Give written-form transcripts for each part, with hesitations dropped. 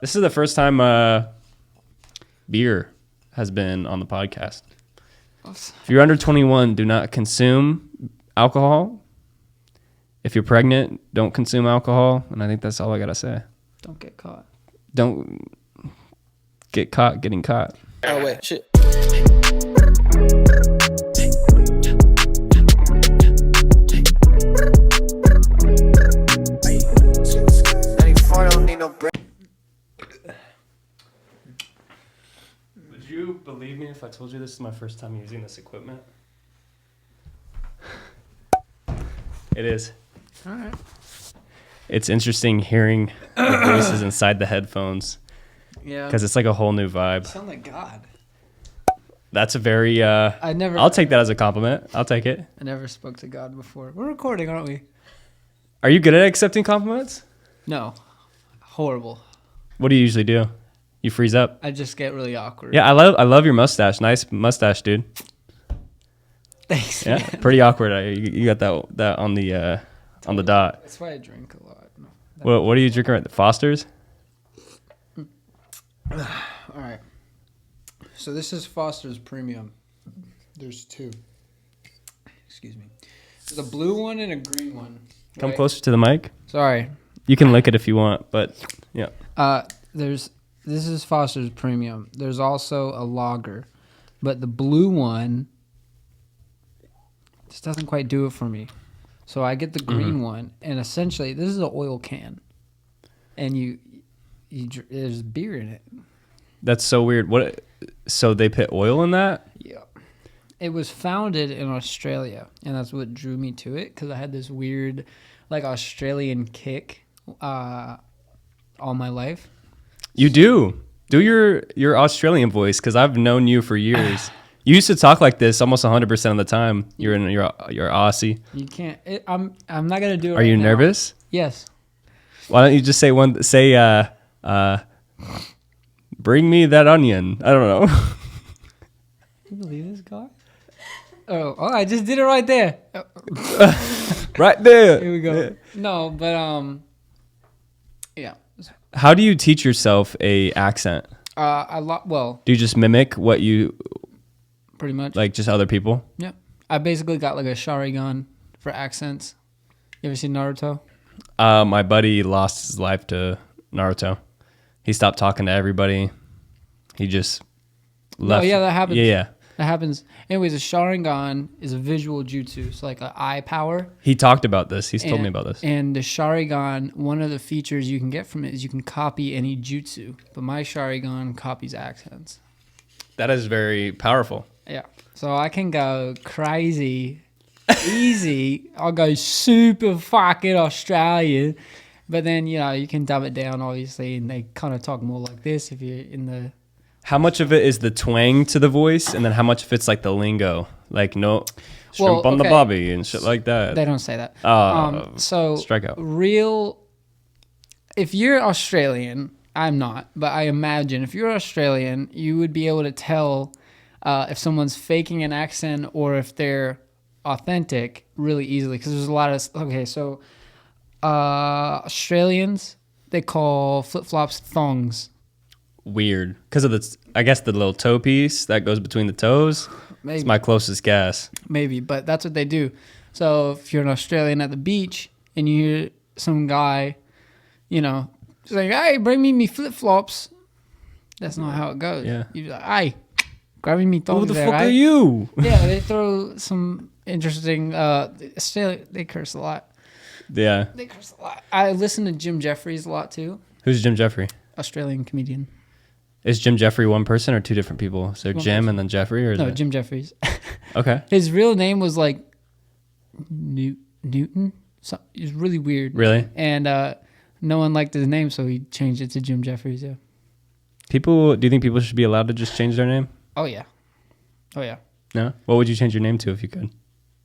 This is the first time beer has been on the podcast. If you're under 21, do not consume alcohol. If you're pregnant, don't consume alcohol. And I think that's all I got to say. Don't get caught. Don't get caught getting caught. Oh, wait, shit. Would you believe me if I told you this is my first time using this equipment? It is. All right. It's interesting hearing the voices inside the headphones. Yeah. Because it's like a whole new vibe. You sound like God. That's a very... I'll take that as a compliment. I'll take it. I never spoke to God before. We're recording, aren't we? Are you good at accepting compliments? No. Horrible. What do you usually do? You freeze up? I just get really awkward. Yeah, I love your mustache. Nice mustache, dude. Thanks. Yeah, Man. pretty awkward. You got that on the dot. That's why I drink a lot. No, What are you drinking right? The Foster's? All right. So this is Foster's Premium. There's two. Excuse me. There's a blue one and a green one. Come right? closer to the mic. Sorry. You can lick it if you want, but yeah. This is Foster's Premium. There's also a lager, but the blue one just doesn't quite do it for me. So I get the green one, and essentially this is an oil can, and there's beer in it. That's so weird. What? So they put oil in that? Yeah. It was founded in Australia, and that's what drew me to it, because I had this weird, like, Australian kick all my life. You do your Australian voice, because I've known you for years. You used to talk like this almost 100% of the time. You're Aussie. You can't. I'm not gonna do it. Are you now. nervous? Yes. Why don't you just say bring me that onion? I don't know. Can you believe this guy? Oh, I just did it right there. Right there. Here we go. Yeah. No, but yeah. How do you teach yourself a accent? Well, Do you just mimic what you pretty much. like, just other people? Yeah. I basically got like a Sharingan for accents. You ever seen Naruto? My buddy lost his life to Naruto. He stopped talking to everybody. He just left. Oh yeah, that happens. Yeah. That happens. Anyways, a Sharingan is a visual jutsu. So like an eye power. He talked about this. He's told me about this. And the Sharingan, one of the features you can get from it is you can copy any jutsu. But my Sharingan copies accents. That is very powerful. Yeah. So I can go crazy, easy. I'll go super fucking Australian. But then, you can dumb it down, obviously, and they kind of talk more like this if you're in the... How much of it is the twang to the voice, and then how much of it's like the lingo? Like, no, shrimp on the bobby and shit like that. They don't say that. So strikeout. If you're Australian, I'm not, but I imagine if you're Australian, you would be able to tell if someone's faking an accent or if they're authentic really easily, because there's a lot of... Australians, they call flip-flops thongs. Weird. Because of the little toe piece that goes between the toes. Maybe. It's my closest guess. Maybe, but that's what they do. So if you're an Australian at the beach and you hear some guy, just like, hey, bring me flip-flops. That's not how it goes. Yeah. You're like, hey, grabbing me thongs. Who the there, fuck right? are you? Yeah, they throw some interesting... Australia, they curse a lot. Yeah. They curse a lot. I listen to Jim Jeffries a lot, too. Who's Jim Jeffrey? Australian comedian. Is Jim Jeffrey one person or two different people? Is there One Jim person. and then Jeffrey? Or is it? Jim Jeffries. Okay. His real name was like Newton. So, it was really weird. Really? And no one liked his name, so he changed it to Jim Jeffries, yeah. Do you think people should be allowed to just change their name? Oh, yeah. Oh, yeah. No? What would you change your name to if you could?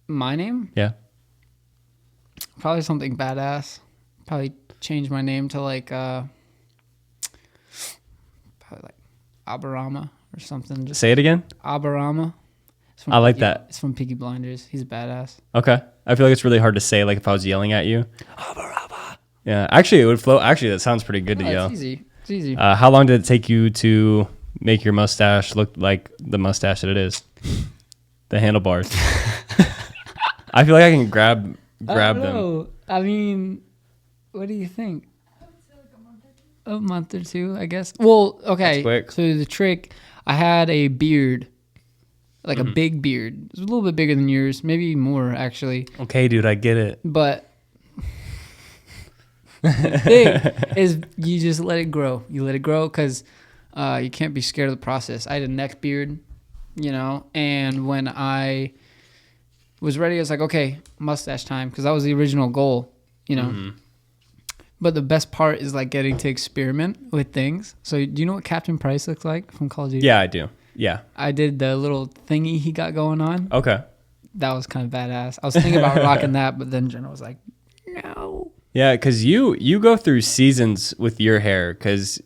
My name? Yeah. Probably something badass. Probably change my name to like probably like Aberama or something. Say it again? Aberama. I like that. It's from Peaky Blinders. He's a badass. Okay. I feel like it's really hard to say, like if I was yelling at you. Aberama. Yeah. Actually, it would flow. Actually, that sounds pretty good to yell. It's easy. It's easy. How long did it take you to make your mustache look like the mustache that it is? The handlebars. I feel like I can grab them. Know. I mean, what do you think? A month or two, I guess. Well, okay. So the trick, I had a beard, like a big beard. It was a little bit bigger than yours, maybe more actually. Okay, dude, I get it. But the thing is, you just let it grow. You let it grow because you can't be scared of the process. I had a neck beard, and when I was ready, I was like, okay, mustache time, because that was the original goal, But the best part is like getting to experiment with things. So do you know what Captain Price looks like from Call of Duty? Yeah, I do. Yeah. I did the little thingy he got going on. Okay. That was kind of badass. I was thinking about rocking that, but then Jenna was like, no. Yeah, because you go through seasons with your hair because,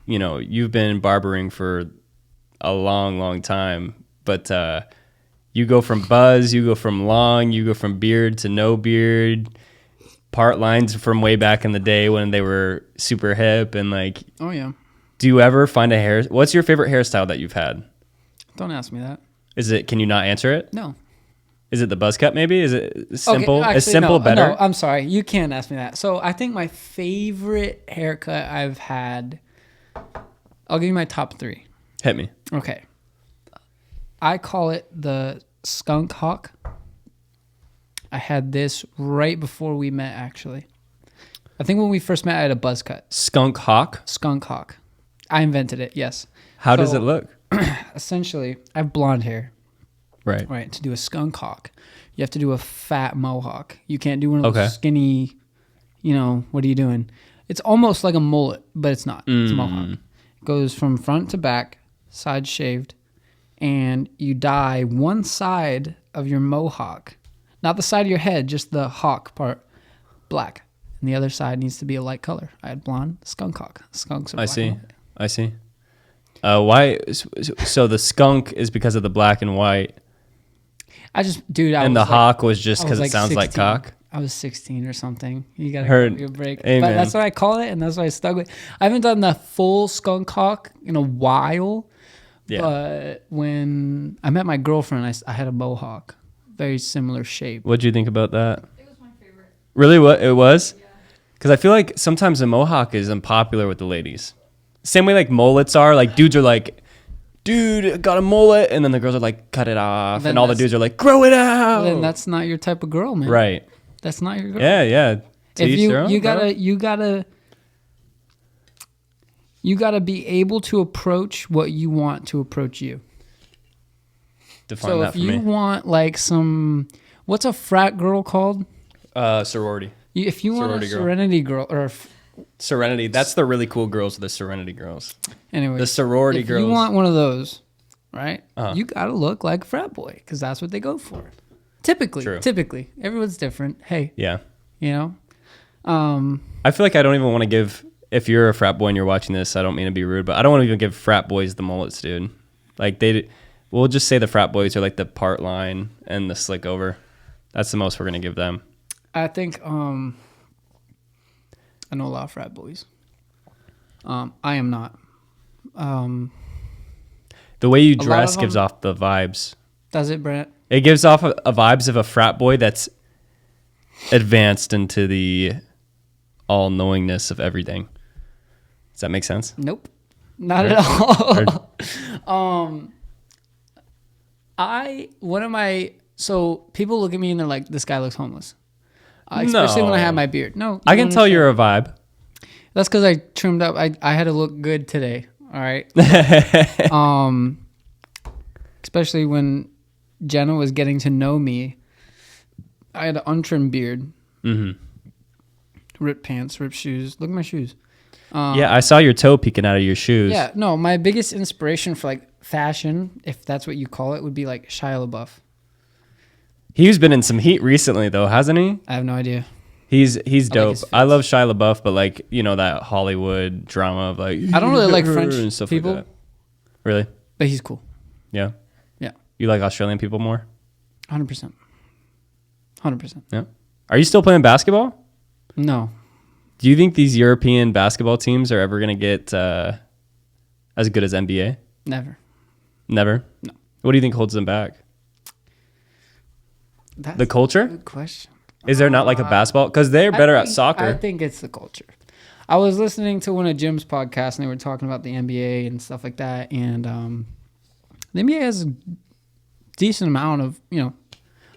you've been barbering for a long, long time. But you go from buzz, you go from long, you go from beard to no beard. Part lines from way back in the day when they were super hip and like. Oh yeah. Do you ever find a hair? What's your favorite hairstyle that you've had? Don't ask me that. Is it? Can you not answer it? No. Is it the buzz cut? Maybe is it simple? Okay, actually, is simple better? No, I'm sorry. You can't ask me that. So I think my favorite haircut I've had. I'll give you my top 3. Hit me. Okay. I call it the skunk hawk. I had this right before we met, actually. I think when we first met, I had a buzz cut. Skunk hawk? Skunk hawk. I invented it, yes. How does it look? Essentially, I have blonde hair. Right. Right. To do a skunk hawk, you have to do a fat mohawk. You can't do one of those skinny, what are you doing? It's almost like a mullet, but it's not. It's a mohawk. It goes from front to back, side shaved, and you dye one side of your mohawk. Not the side of your head, just the hawk part, black. And the other side needs to be a light color. I had blonde, skunk hawk. Skunks are black. I see. Why? So the skunk is because of the black and white. And the hawk was just because it sounds 16. like cock. I was 16 or something. You gotta give me a break. Amen. But that's what I call it, and that's what I stuck with. I haven't done the full skunk hawk in a while. Yeah. But when I met my girlfriend, I had a mohawk. Very similar shape. What'd you think about that? It was my favorite. Really? What it was? Yeah. Because I feel like sometimes a mohawk is unpopular with the ladies. Same way like mullets are. Like dudes are like, dude, got a mullet. And then the girls are like, cut it off. And all the dudes are like, grow it out. Then that's not your type of girl, man. Right. That's not your girl. Yeah. If you gotta be able to approach what you want to approach you. Define that for me. So if you want like what's a frat girl called? Sorority. If you want a Serenity girl or Serenity, that's the really cool girls, the Serenity girls. Anyway, the sorority girls. If you want one of those, right? You gotta look like a frat boy because that's what they go for. Typically, everyone's different. Hey, yeah, I feel like I don't even want to give. If you're a frat boy and you're watching this, I don't mean to be rude, but I don't want to even give frat boys the mullets, dude. Like we'll just say the frat boys are like the part line and the slick over. That's the most we're gonna give them. I think I know a lot of frat boys. I am not. The way you dress gives off the vibes. Does it, Brant? It gives off a vibes of a frat boy that's advanced into the all-knowingness of everything. Does that make sense? Nope. Not at all. So people look at me and they're like, this guy looks homeless. Especially when I have my beard. No. I can tell you're a vibe. That's because I trimmed up. I had to look good today. All right. Especially when Jenna was getting to know me. I had an untrimmed beard. Mm-hmm. Ripped pants, ripped shoes. Look at my shoes. Yeah, I saw your toe peeking out of your shoes. Yeah, no, my biggest inspiration for like fashion, if that's what you call it, would be like Shia LaBeouf. He's been in some heat recently though, hasn't he? I have no idea. He's dope. I love Shia LaBeouf, but like, that Hollywood drama of like I don't really like French and stuff people. like that. Really? But he's cool. Yeah. Yeah. You like Australian people more? 100%. 100%. Yeah. Are you still playing basketball? No. Do you think these European basketball teams are ever going to get as good as NBA? Never. Never? No. What do you think holds them back? That's the culture? a good question. Is there not like a basketball? Because they're better at soccer. I think it's the culture. I was listening to one of Jim's podcasts, and they were talking about the NBA and stuff like that. And the NBA has a decent amount of,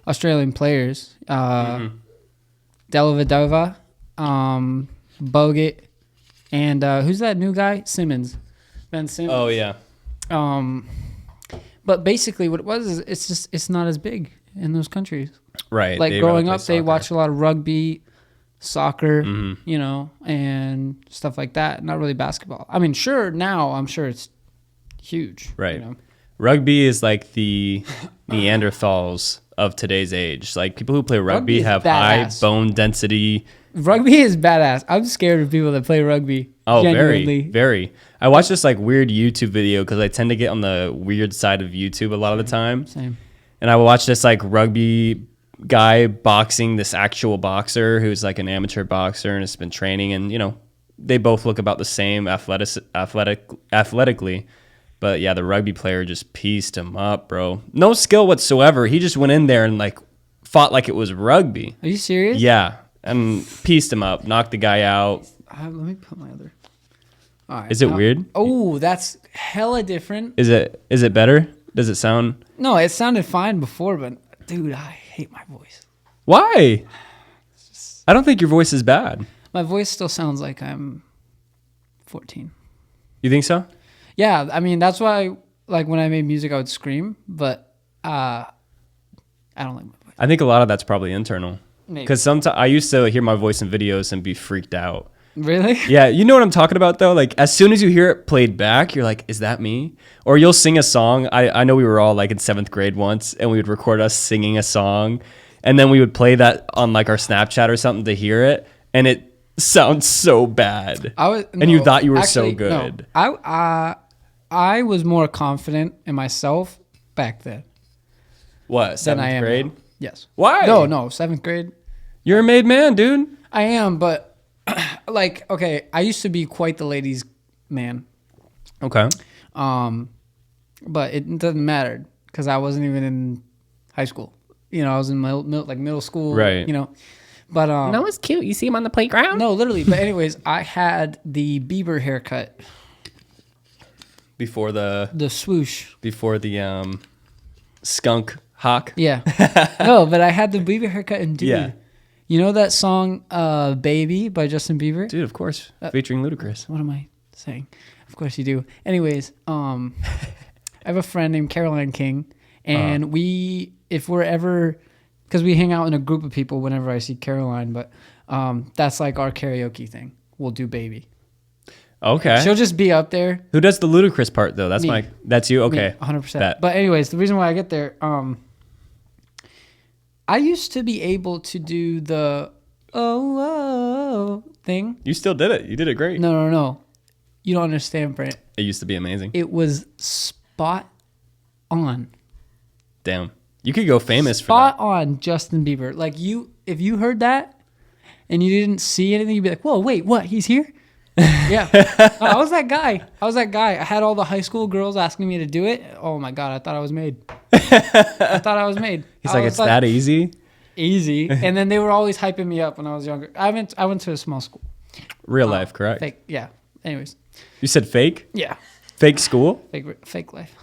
Australian players. Dellavedova, Bogut, and who's that new guy? Simmons. Ben Simmons. Oh, yeah. But basically what it was is it's not as big in those countries. Right. Like growing up, they watched a lot of rugby, soccer, and stuff like that. Not really basketball. I mean, sure, now I'm sure it's huge. Right. Rugby is like the Neanderthals of today's age. Like people who play rugby have badass. high bone density. Rugby is badass. I'm scared of people that play rugby. Oh, genuinely. very. I watch this like weird YouTube video because I tend to get on the weird side of YouTube a lot of the time. Same. And I will watch this like rugby guy boxing this actual boxer who's like an amateur boxer and has been training, and they both look about the same athletically. But yeah, the rugby player just pieced him up, bro. No skill whatsoever. He just went in there and like fought like it was rugby. Are you serious? Yeah, and pieced him up, knocked the guy out. Let me put my other. All right, Is it weird? Oh, that's hella different. Is it better? Does it sound? No, it sounded fine before, but dude, I hate my voice. Why? I don't think your voice is bad. My voice still sounds like I'm 14. You think so? Yeah, I mean that's why. Like when I made music, I would scream, but I don't like my voice. I think a lot of that's probably internal. Because sometimes I used to hear my voice in videos and be freaked out. Really? Yeah, you know what I'm talking about though? Like as soon as you hear it played back, you're like, is that me? Or you'll sing a song. I know we were all like in 7th grade once and we would record us singing a song and then we would play that on like our Snapchat or something to hear it and it sounds so bad. You thought you were so good. No, I was more confident in myself back then. What, 7th grade? Now. Yes. Why? No, 7th grade. You're a made man, dude. I am, but like, okay, I used to be quite the ladies' man. Okay. But it doesn't matter because I wasn't even in high school. I was in middle school. Right. But no, it's cute. You see him on the playground? No, literally. But anyways, I had the Bieber haircut. Before the swoosh. Before the skunk hawk. Yeah. No, but I had the Bieber haircut and dude. Yeah. You know that song Baby by Justin Bieber? Dude, of course. Featuring Ludacris. What am I saying? Of course you do. Anyways, I have a friend named Caroline King, and if we're ever, because we hang out in a group of people whenever I see Caroline, but that's like our karaoke thing. We'll do Baby. Okay. She'll just be up there. Who does the Ludacris part though? That's Me. That's you? Okay. 100%. But anyways, the reason why I get there, I used to be able to do the oh thing. You still did it. You did it great. No. You don't understand, Brant. It used to be amazing. It was spot on. Damn. You could go famous for that. Spot on Justin Bieber. Like if you heard that and you didn't see anything, you'd be like, whoa, wait, what? He's here? Yeah. I was that guy. I had all the high school girls asking me to do it. Oh my God, I thought I was made. He's like, it's that easy? Easy. And then they were always hyping me up when I was younger. I went to a small school. Real life, correct? Fake, yeah. Anyways. You said fake? Yeah. Fake school? Fake life.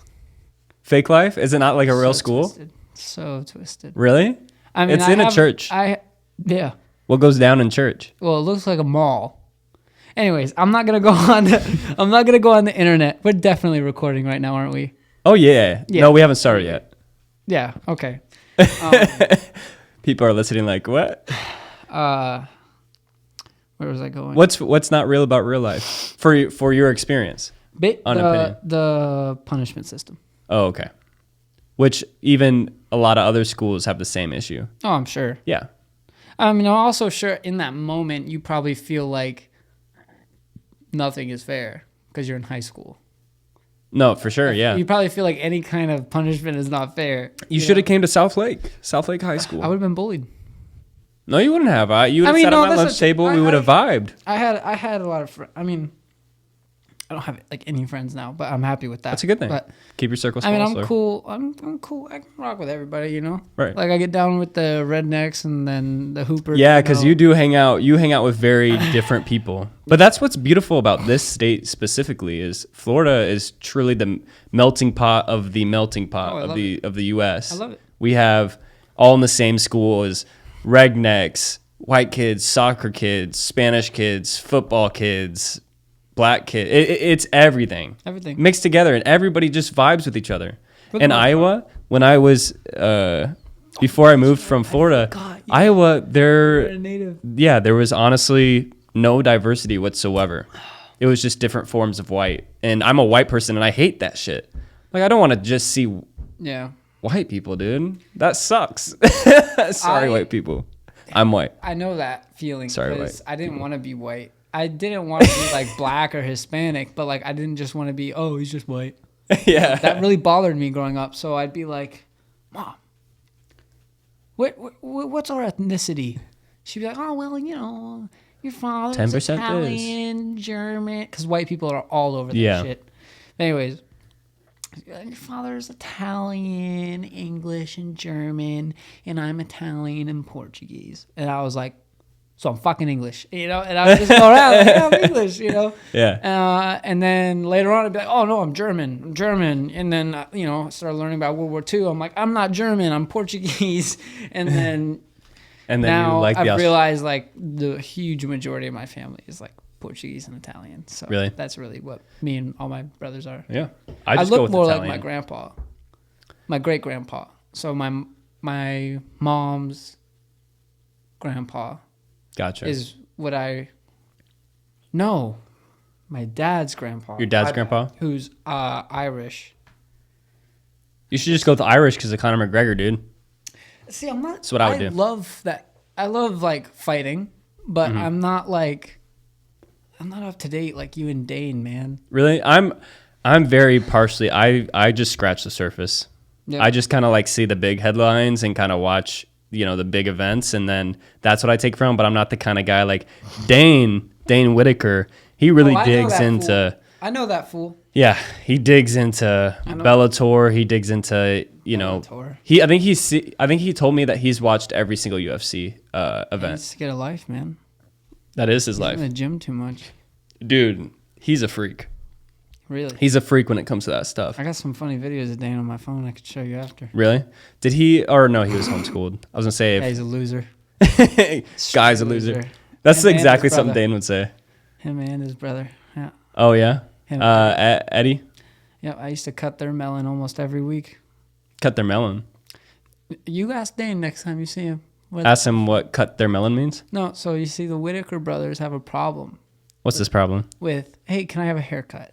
Fake life? Is it not like a real school? Twisted. So twisted. Really? I mean, it's in a church. Yeah. What goes down in church? Well, it looks like a mall. Anyways, I'm not gonna go on the internet. We're definitely recording right now, aren't we? Oh yeah. No, we haven't started yet. Yeah. Okay. People are listening like, what? Where was I going? What's not real about real life for your experience? Opinion. The punishment system. Oh, okay. Which even a lot of other schools have the same issue. Oh, I'm sure. Yeah. I'm also sure in that moment you probably feel like nothing is fair because you're in high school. No, for sure, yeah. You probably feel like any kind of punishment is not fair. You should have came to South Lake High School. I would have been bullied. No, you wouldn't have. You would have sat at my lunch table. We would have vibed. I had a lot of friends. I mean, I don't have like any friends now, but I'm happy with that. That's a good thing. But keep your circle small. I mean, I'm cool. I'm cool. I can rock with everybody, you know? Right. Like I get down with the rednecks and then the hoopers. Yeah, because you do hang out. You hang out with very different people. But that's what's beautiful about this state specifically is Florida is truly the melting pot of the melting pot of the U.S. I love it. We have all in the same school as rednecks, white kids, soccer kids, Spanish kids, football kids, black kids. It's everything. Everything. Mixed together, and everybody just vibes with each other. In Iowa, when I was, before I moved from Florida, Iowa, there was honestly no diversity whatsoever. It was just different forms of white. And I'm a white person, and I hate that shit. Like, I don't want to just see white people, dude. That sucks. Sorry, white people. I'm white. I know that feeling. Sorry, white. I didn't want to be white. I didn't want to be like black or Hispanic, but like I didn't just want to be, oh, he's just white. Yeah. That really bothered me growing up. So I'd be like, Mom, what's our ethnicity? She'd be like, oh, well, you know, your father's 10% Italian, German, because white people are all over that shit. Anyways, your father's Italian, English, and German, and I'm Italian and Portuguese. And I was like, so I'm fucking English, you know? And I would just go around like, I'm English, you know? Yeah. And then later on, I'd be like, oh, no, I'm German. And then, you know, I started learning about World War II. I'm like, I'm not German, I'm Portuguese. And then, now I've realized, like, the huge majority of my family is, like, Portuguese and Italian. So that's really what me and all my brothers are. Yeah. I look more Italian. Like my grandpa, my great-grandpa. So my mom's grandpa. Gotcha. Is what I know. My dad's grandpa. Your dad's grandpa? Who's Irish. You should just go with Irish because of Conor McGregor, dude. See, I'm not. That's what I would do. I love that. I love like fighting, but I'm not up to date like you and Dane, man. Really? I'm very partially. I just scratch the surface. Yep. I just kind of like see the big headlines and kind of watch, you know, the big events, and then that's what I take from. But I'm not the kind of guy like Dane Whitaker. He really digs into. I know that fool. Yeah, he digs into Bellator. He digs into, you know, I think he told me that he's watched every single UFC event. He needs to get a life, man. That is his life. He's in the gym too much. Dude, he's a freak. Really? He's a freak when it comes to that stuff. I got some funny videos of Dane on my phone I could show you after. Really? Did he, or no, he was homeschooled. I was going to say. Yeah, he's a loser. Guy's a loser. That's exactly something Dane would say. Him and his brother. Yeah. Oh, yeah? Eddie? Yeah, I used to cut their melon almost every week. Cut their melon? You ask Dane next time you see him. Ask him what cut their melon means? No, so you see the Whitaker brothers have a problem. What's this problem? With, hey, can I have a haircut?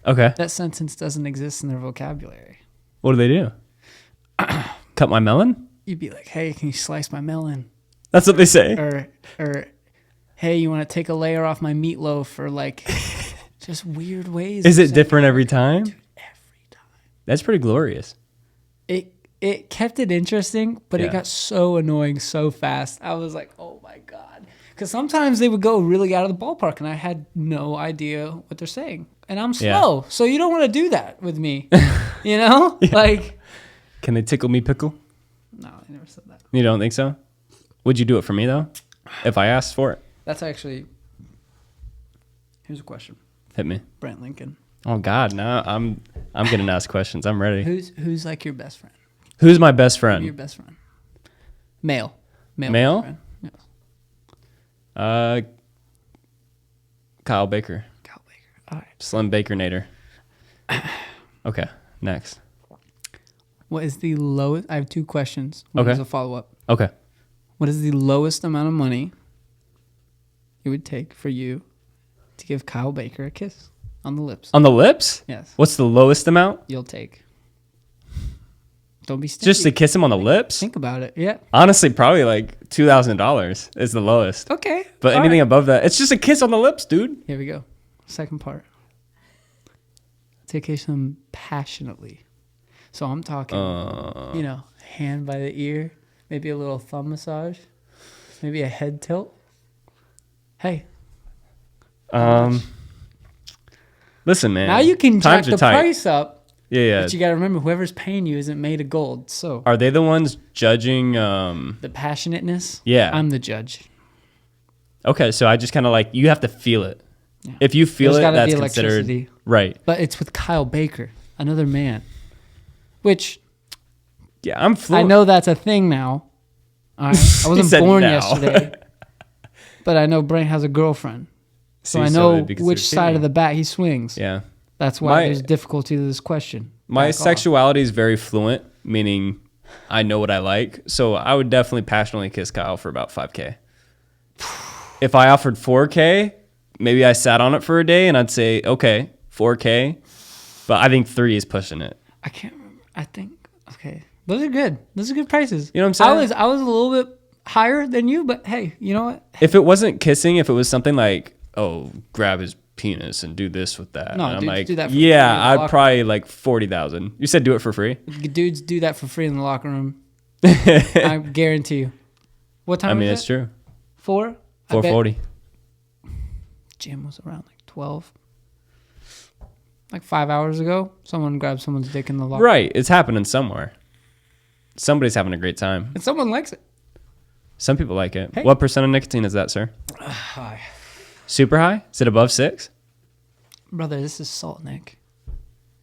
Okay. That sentence doesn't exist in their vocabulary. What do they do? Cut my melon? You'd be like, hey, can you slice my melon? That's what they say. Or hey, you want to take a layer off my meatloaf? Or like, just weird ways. Is it different every time? Dude, every time. That's pretty glorious. It kept it interesting, but it got so annoying so fast. I was like, oh my God. Because sometimes they would go really out of the ballpark, and I had no idea what they're saying. And I'm slow, so you don't want to do that with me. You know? Yeah. Like, can they tickle me pickle? No, I never said that. You don't think so? Would you do it for me, though, if I asked for it? That's actually... Here's a question. Hit me. Brant Lincoln. Oh, God, no. I'm going to ask questions. I'm ready. Who's like your best friend? Who's my best friend? Your best friend. Male. Male? Best friend. Yes. Kyle Baker. All right. Slim Bakernator. Okay, next. What is the lowest? I have two questions. One is a follow-up. Okay. What is the lowest amount of money it would take for you to give Kyle Baker a kiss on the lips? On the lips? Yes. What's the lowest amount? You'll take. Don't be stingy. Just to kiss him on the lips? Think about it. Yeah. Honestly, probably like $2,000 is the lowest. Okay. But anything above that, it's just a kiss on the lips, dude. Here we go. Second part. Take care of them passionately. So I'm talking, hand by the ear, maybe a little thumb massage. Maybe a head tilt. Hey. Listen, man. Now you can jack the price up. Yeah. But you got to remember, whoever's paying you isn't made of gold. So are they the ones judging? The passionateness? Yeah. I'm the judge. Okay, so I just kind of like, you have to feel it. Yeah. If you feel it, that's considered right. But it's with Kyle Baker, another man. Which, yeah, I'm fluent. I know that's a thing now. I wasn't born yesterday. But I know Brant has a girlfriend. So I know which side of the bat he swings. Yeah. That's why there's difficulty to this question. My sexuality is very fluent, meaning I know what I like. So I would definitely passionately kiss Kyle for about $5K. If I offered $4K, maybe I sat on it for a day and I'd say, okay, $4K. But I think 3 is pushing it. I can't remember. I think, okay. Those are good. Those are good prices. You know what I'm saying? I was a little bit higher than you, but hey, you know what? If it wasn't kissing, if it was something like, oh, grab his penis and do this with that. No, and I'm dudes like, do that for yeah, free I'd probably like 40,000. You said do it for free? Dudes do that for free in the locker room. I guarantee you. What time it's true. 4? 4:40. Gym was around like 12. Like 5 hours ago, someone grabbed someone's dick in the locker room. Right. It's happening somewhere. Somebody's having a great time. And someone likes it. Some people like it. Hey. What % of nicotine is that, sir? High. Super high? Is it above 6? Brother, this is Salt Nick.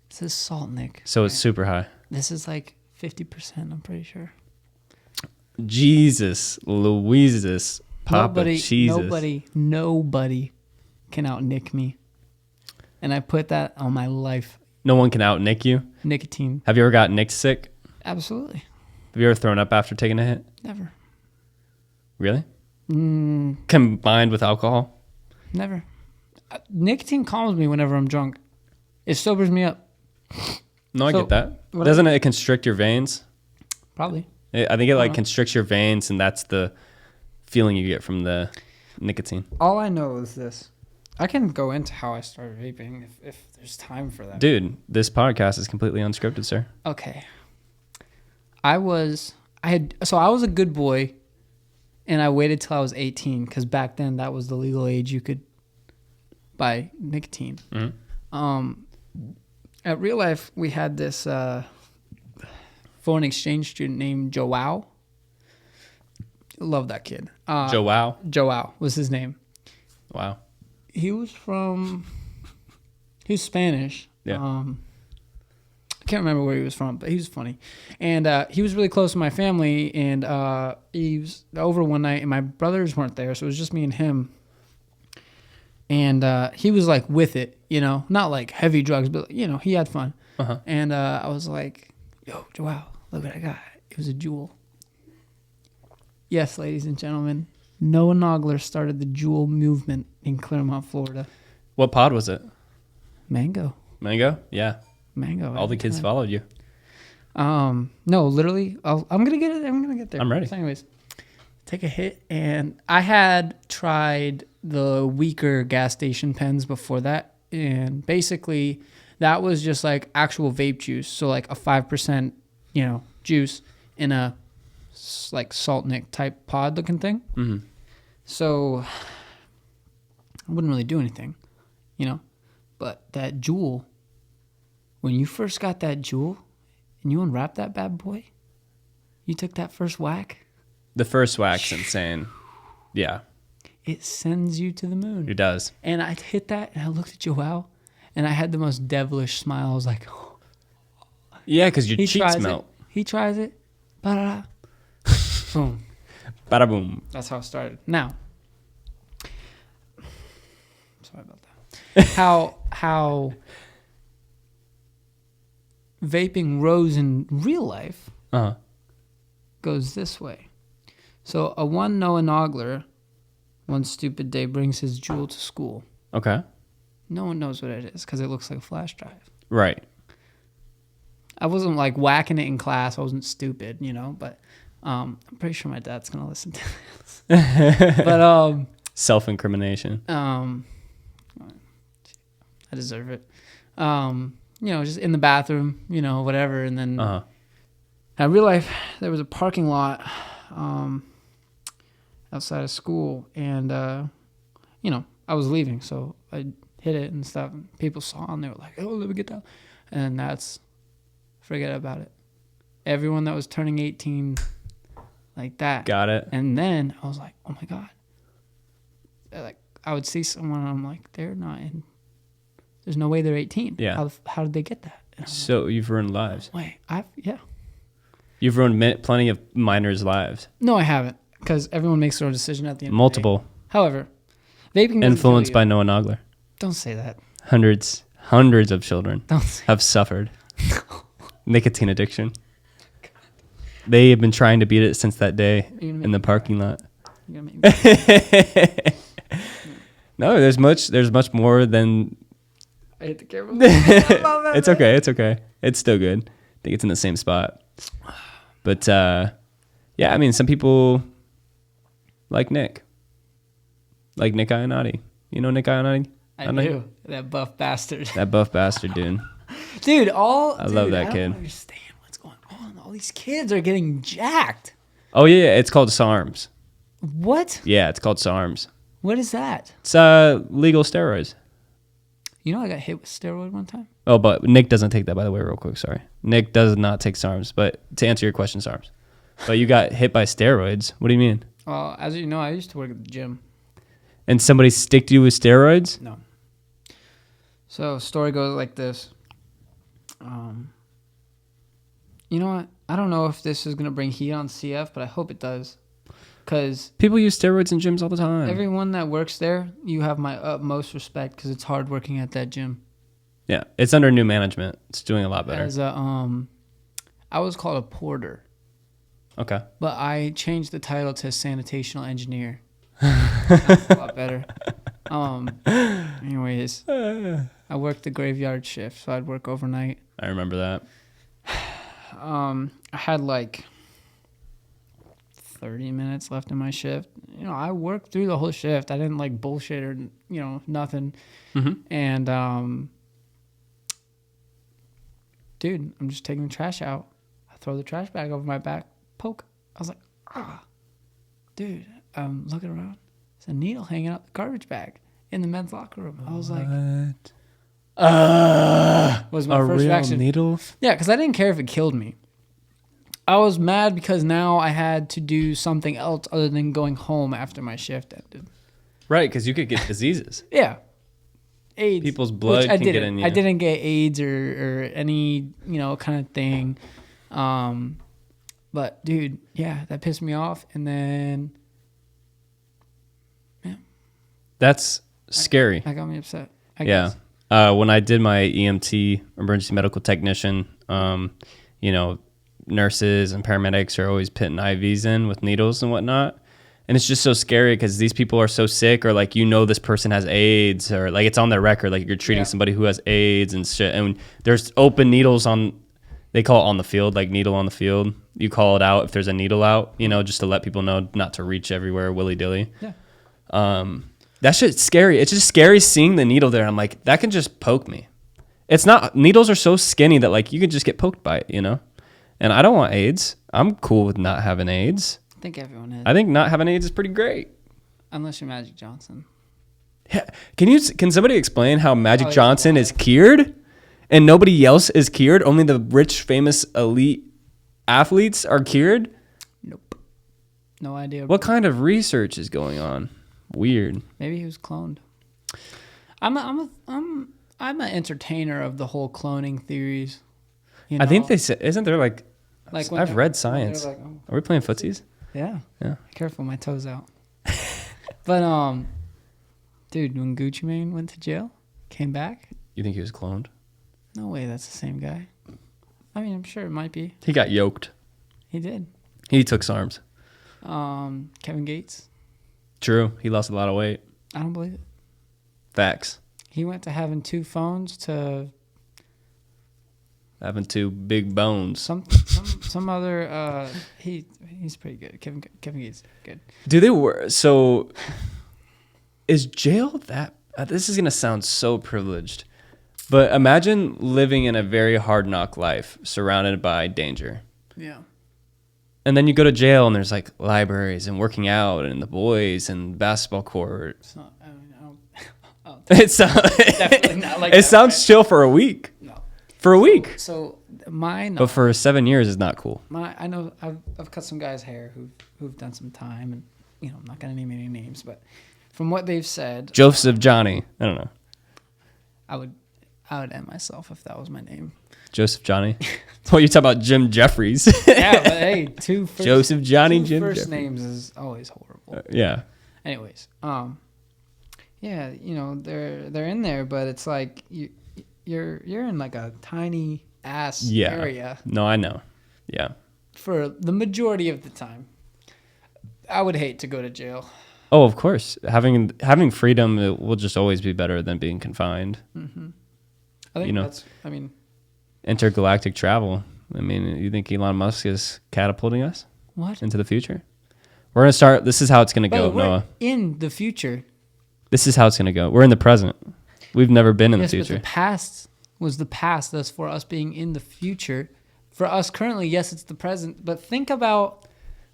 This is Salt Nick. So it's super high. This is like 50%, I'm pretty sure. Jesus, Louises, Papa Jesus. Nobody can out-nick me. And I put that on my life. No one can out-nick you? Nicotine. Have you ever got nicked sick? Absolutely. Have you ever thrown up after taking a hit? Never. Really? Combined with alcohol? Never. Nicotine calms me whenever I'm drunk. It sobers me up. No, I get that. Doesn't it constrict your veins? Probably. I think it like constricts your veins, and that's the feeling you get from the nicotine. All I know is this. I can go into how I started vaping if there's time for that. Dude, this podcast is completely unscripted, sir. Okay. I was a good boy, and I waited till I was 18 because back then that was the legal age you could buy nicotine. Mm-hmm. At Real Life, we had this foreign exchange student named Joao. Love that kid. Joao? Joao was his name. Wow. He was Spanish. Yeah. I can't remember where he was from, but he was funny. And he was really close to my family, and he was over one night, and my brothers weren't there, so it was just me and him. And he was like with it, you know, not like heavy drugs, but, you know, he had fun. Uh-huh. And I was like, yo, Joao, look what I got. It was a Juul. Yes, ladies and gentlemen, Noah Naugler started the Juul movement in Claremont, Florida. What pod was it? Mango? Yeah. Mango. All the kids followed you. No, literally. I'm gonna get it. I'm gonna get there. I'm ready. So anyways, take a hit, and I had tried the weaker gas station pens before that, and basically that was just like actual vape juice, so like a 5%, you know, juice in a like Salt Nick type pod looking thing. Mm-hmm. So I wouldn't really do anything, you know, but that Juul. When you first got that Juul and you unwrapped that bad boy, you took that first whack. The first whack's insane. Yeah. It sends you to the moon. It does. And I hit that and I looked at Joao and I had the most devilish smile. I was like, oh. Yeah, because your cheeks melt. He tries it. Ba-da-da. Boom. Bada boom. That's how it started. Now, sorry about that. How vaping rose in real life goes this way. So a one Noah Naugler, one stupid day brings his Juul to school. Okay. No one knows what it is because it looks like a flash drive. Right. I wasn't like whacking it in class. I wasn't stupid, you know, but I'm pretty sure my dad's going to listen to this. But self-incrimination. I deserve it. You know, just in the bathroom, you know, whatever. And then in real life, there was a parking lot outside of school, and you know, I was leaving, so I hit it and stuff. And people saw, and they were like, "Oh, let me get down," and that's forget about it. Everyone that was turning 18, like that, got it. And then I was like, "Oh my god!" Like I would see someone, and I'm like, "They're not in. There's no way they're 18. Yeah. How did they get that?" So like, you've ruined lives. Wait, You've ruined plenty of minors' lives. No, I haven't, because everyone makes their own decision at the end. Multiple. Of the day. However, vaping influenced by Noah Naugler. Don't say that. Hundreds of children have suffered nicotine addiction. God. They have been trying to beat it since that day in the parking lot. No, there's much more than. I hit the camera. It's okay. It's okay. It's still good. I think it's in the same spot. But yeah, I mean, some people like Nick Ionati. You know Nick Ionati? I do. That buff bastard. That buff bastard, dude. Dude, I love that kid. I don't understand what's going on. All these kids are getting jacked. Oh yeah, it's called SARMs. What? Yeah, it's called SARMs. What is that? It's legal steroids. You know, I got hit with steroid one time. Oh, but Nick doesn't take that, by the way, real quick. Sorry. Nick does not take SARMs, but to answer your question, SARMs. But you got hit by steroids. What do you mean? Well, as you know, I used to work at the gym. And somebody sticked you with steroids? No. So, story goes like this. You know what? I don't know if this is going to bring heat on CF, but I hope it does. Because people use steroids in gyms all the time. Everyone that works there, you have my utmost respect because it's hard working at that gym. Yeah, it's under new management. It's doing a lot better. As I was called a porter. Okay. But I changed the title to sanitational engineer. Sounds a lot better. Anyways, I worked the graveyard shift, so I'd work overnight. I remember that. I had like 30 minutes left in my shift. You know, I worked through the whole shift. I didn't like bullshit or, you know, nothing. Mm-hmm. And, dude, I'm just taking the trash out. I throw the trash bag over my back, poke. I was like, dude, I'm looking around. There's a needle hanging out the garbage bag in the men's locker room. I was like, was my first reaction. Needle? Yeah, because I didn't care if it killed me. I was mad because now I had to do something else other than going home after my shift ended. Right, because you could get diseases. Yeah. AIDS. People's blood can get in you. I didn't get AIDS or any, you know, kind of thing. But, dude, yeah, that pissed me off. And then, yeah. That's scary. That got me upset, I guess. When I did my EMT, emergency medical technician, you know, nurses and paramedics are always putting IVs in with needles and whatnot. And it's just so scary because these people are so sick, or like, you know, this person has AIDS, or like it's on their record, like you're treating somebody who has AIDS and shit. And there's open needles on, they call it on the field, like needle on the field. You call it out if there's a needle out, you know, just to let people know not to reach everywhere willy-dilly. Yeah. That shit's scary. It's just scary seeing the needle there. I'm like, that can just poke me. It's not, needles are so skinny that like you can just get poked by it, you know? And I don't want AIDS. I'm cool with not having AIDS. I think everyone is. I think not having AIDS is pretty great. Unless you're Magic Johnson. Yeah. Can somebody explain how Magic Johnson is cured and nobody else is cured? Only the rich, famous, elite athletes are cured? Nope. No idea. What kind of research is going on? Weird. Maybe he was cloned. I'm an entertainer of the whole cloning theories. You know? I think they said, isn't there like I've read science. Like, Are we playing footsies? Yeah. Yeah. Careful, my toes out. But dude, when Gucci Mane went to jail, came back. You think he was cloned? No way, that's the same guy. I mean, I'm sure it might be. He got yoked. He did. He took SARMs. Kevin Gates. True. He lost a lot of weight. I don't believe it. Facts. He went to having 2 phones to having 2 big bones. Some other he's pretty good. Kevin Gates is good. Do they work? So is jail that? This is gonna sound so privileged, but imagine living in a very hard knock life, surrounded by danger. Yeah. And then you go to jail and there's like libraries and working out and the boys and basketball court. It's not, I mean, I don't It sounds definitely not like it that, sounds chill for a week. No. For a week. So mine. But for 7 years is not cool. I know I've cut some guys' hair who've done some time, and I'm not gonna name any names, but from what they've said, Joseph Johnny. I don't know. I would end myself if that was my name. Joseph Johnny. Well, you talk about Jim Jeffries. Yeah, but hey, Joseph Johnny Jim first Jeffries. names is always horrible. Yeah. Anyways, yeah, they're in there, but it's like you're in like a tiny ass area. No, I know. Yeah. For the majority of the time, I would hate to go to jail. Oh, of course. Having freedom will just always be better than being confined. Mm-hmm. I think intergalactic travel. I mean, you think Elon Musk is catapulting us into the future? We're going to start. This is how it's going to go, Noah. In the future. This is how it's going to go. We're in the present. We've never been in the future. But the past was the past. That's for us being in the future. For us currently, yes, it's the present. But think about.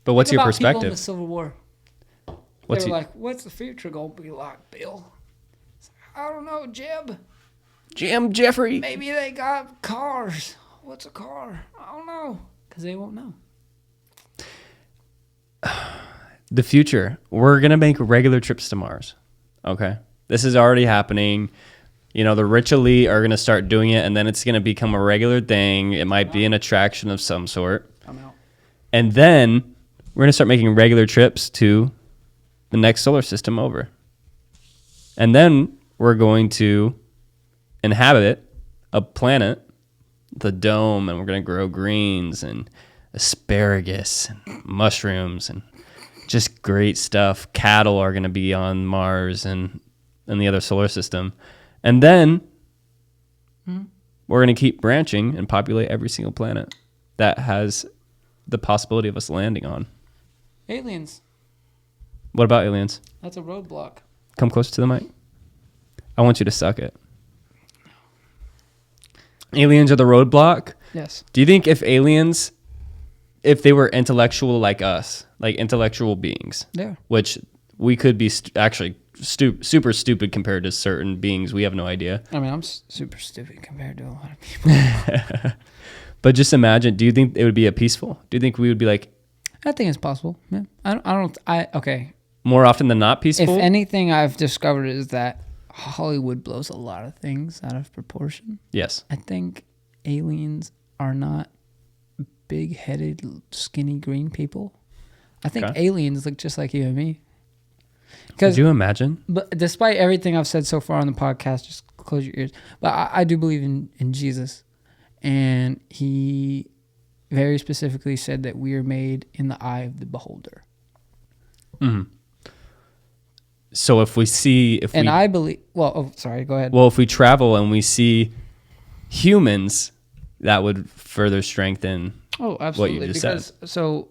But what's your perspective? People in the Civil War. They were like, "What's the future gonna be like, Bill?" I don't know, Jim Jeffrey. Maybe they got cars. What's a car? I don't know, because they won't know. The future. We're gonna make regular trips to Mars. Okay, this is already happening. The rich elite are gonna start doing it, and then it's gonna become a regular thing. It might be an attraction of some sort. I'm out. And then we're gonna start making regular trips to the next solar system over. And then we're going to inhabit a planet, the dome, and we're going to grow greens and asparagus and mushrooms and just great stuff. Cattle are going to be on Mars and the other solar system. And then we're going to keep branching and populate every single planet that has the possibility of us landing on. Aliens. What about aliens? That's a roadblock. Come closer to the mic. I want you to suck it. Aliens are the roadblock? Yes. Do you think if they were intellectual like us, like intellectual beings, which we could be actually super stupid compared to certain beings, we have no idea. I mean, I'm super stupid compared to a lot of people. But just imagine, do you think it would be peaceful? Do you think we would be like... I think it's possible. Yeah. Okay. More often than not peaceful? If anything I've discovered is that Hollywood blows a lot of things out of proportion. Yes. I think aliens are not big-headed, skinny, green people. I think aliens look just like you and me. Could you imagine? But despite everything I've said so far on the podcast, just close your ears. But I do believe in Jesus. And he very specifically said that we are made in the eye of the beholder. Mm-hmm. So I believe, sorry, go ahead. Well, if we travel and we see humans, that would further strengthen what you just said. So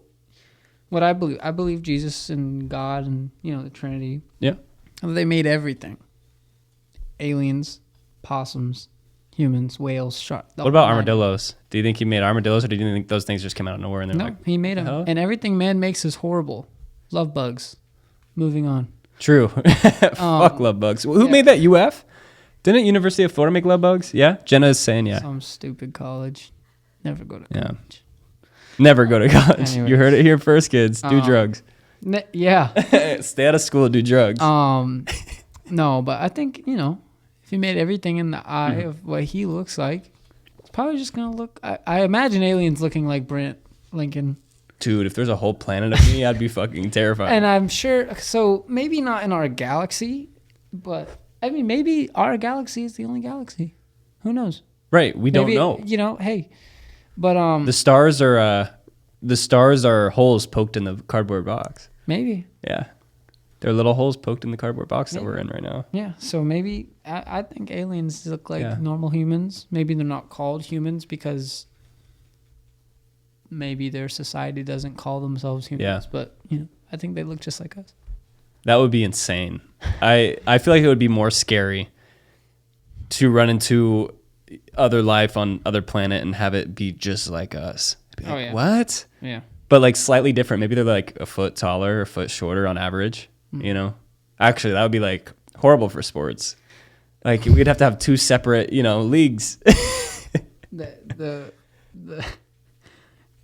what I believe Jesus and God and, the Trinity. Yeah. They made everything. Aliens, possums, humans, whales, sharks. What about armadillos? Do you think he made armadillos, or do you think those things just came out of nowhere and they're like... No, he made them. Hell? And everything man makes is horrible. Love bugs. Moving on. True. Fuck love bugs. Who made that, UF? Didn't University of Florida make love bugs? Yeah? Jenna is saying yeah. Some stupid college. Never go to college. Never go to college. Anyways. You heard it here first, kids. Do drugs. Yeah. Stay out of school, do drugs. No, but I think, if he made everything in the eye of what he looks like, it's probably just going to look... I imagine aliens looking like Brant Lincoln. Dude, if there's a whole planet of me, I'd be fucking terrified. And I'm sure... So, maybe not in our galaxy, but... I mean, maybe our galaxy is the only galaxy. Who knows? Right. We don't know. Hey. But... The stars are holes poked in the cardboard box. Maybe. Yeah. They're little holes poked in the cardboard box that we're in right now. Yeah. So maybe I think aliens look like normal humans. Maybe they're not called humans because maybe their society doesn't call themselves humans. Yeah. But, I think they look just like us. That would be insane. I feel like it would be more scary to run into other life on other planet and have it be just like us. Be like, what? Yeah. but like slightly different. Maybe they're like a foot taller, a foot shorter on average. You know, actually that would be like horrible for sports. Like we'd have to have two separate, leagues. the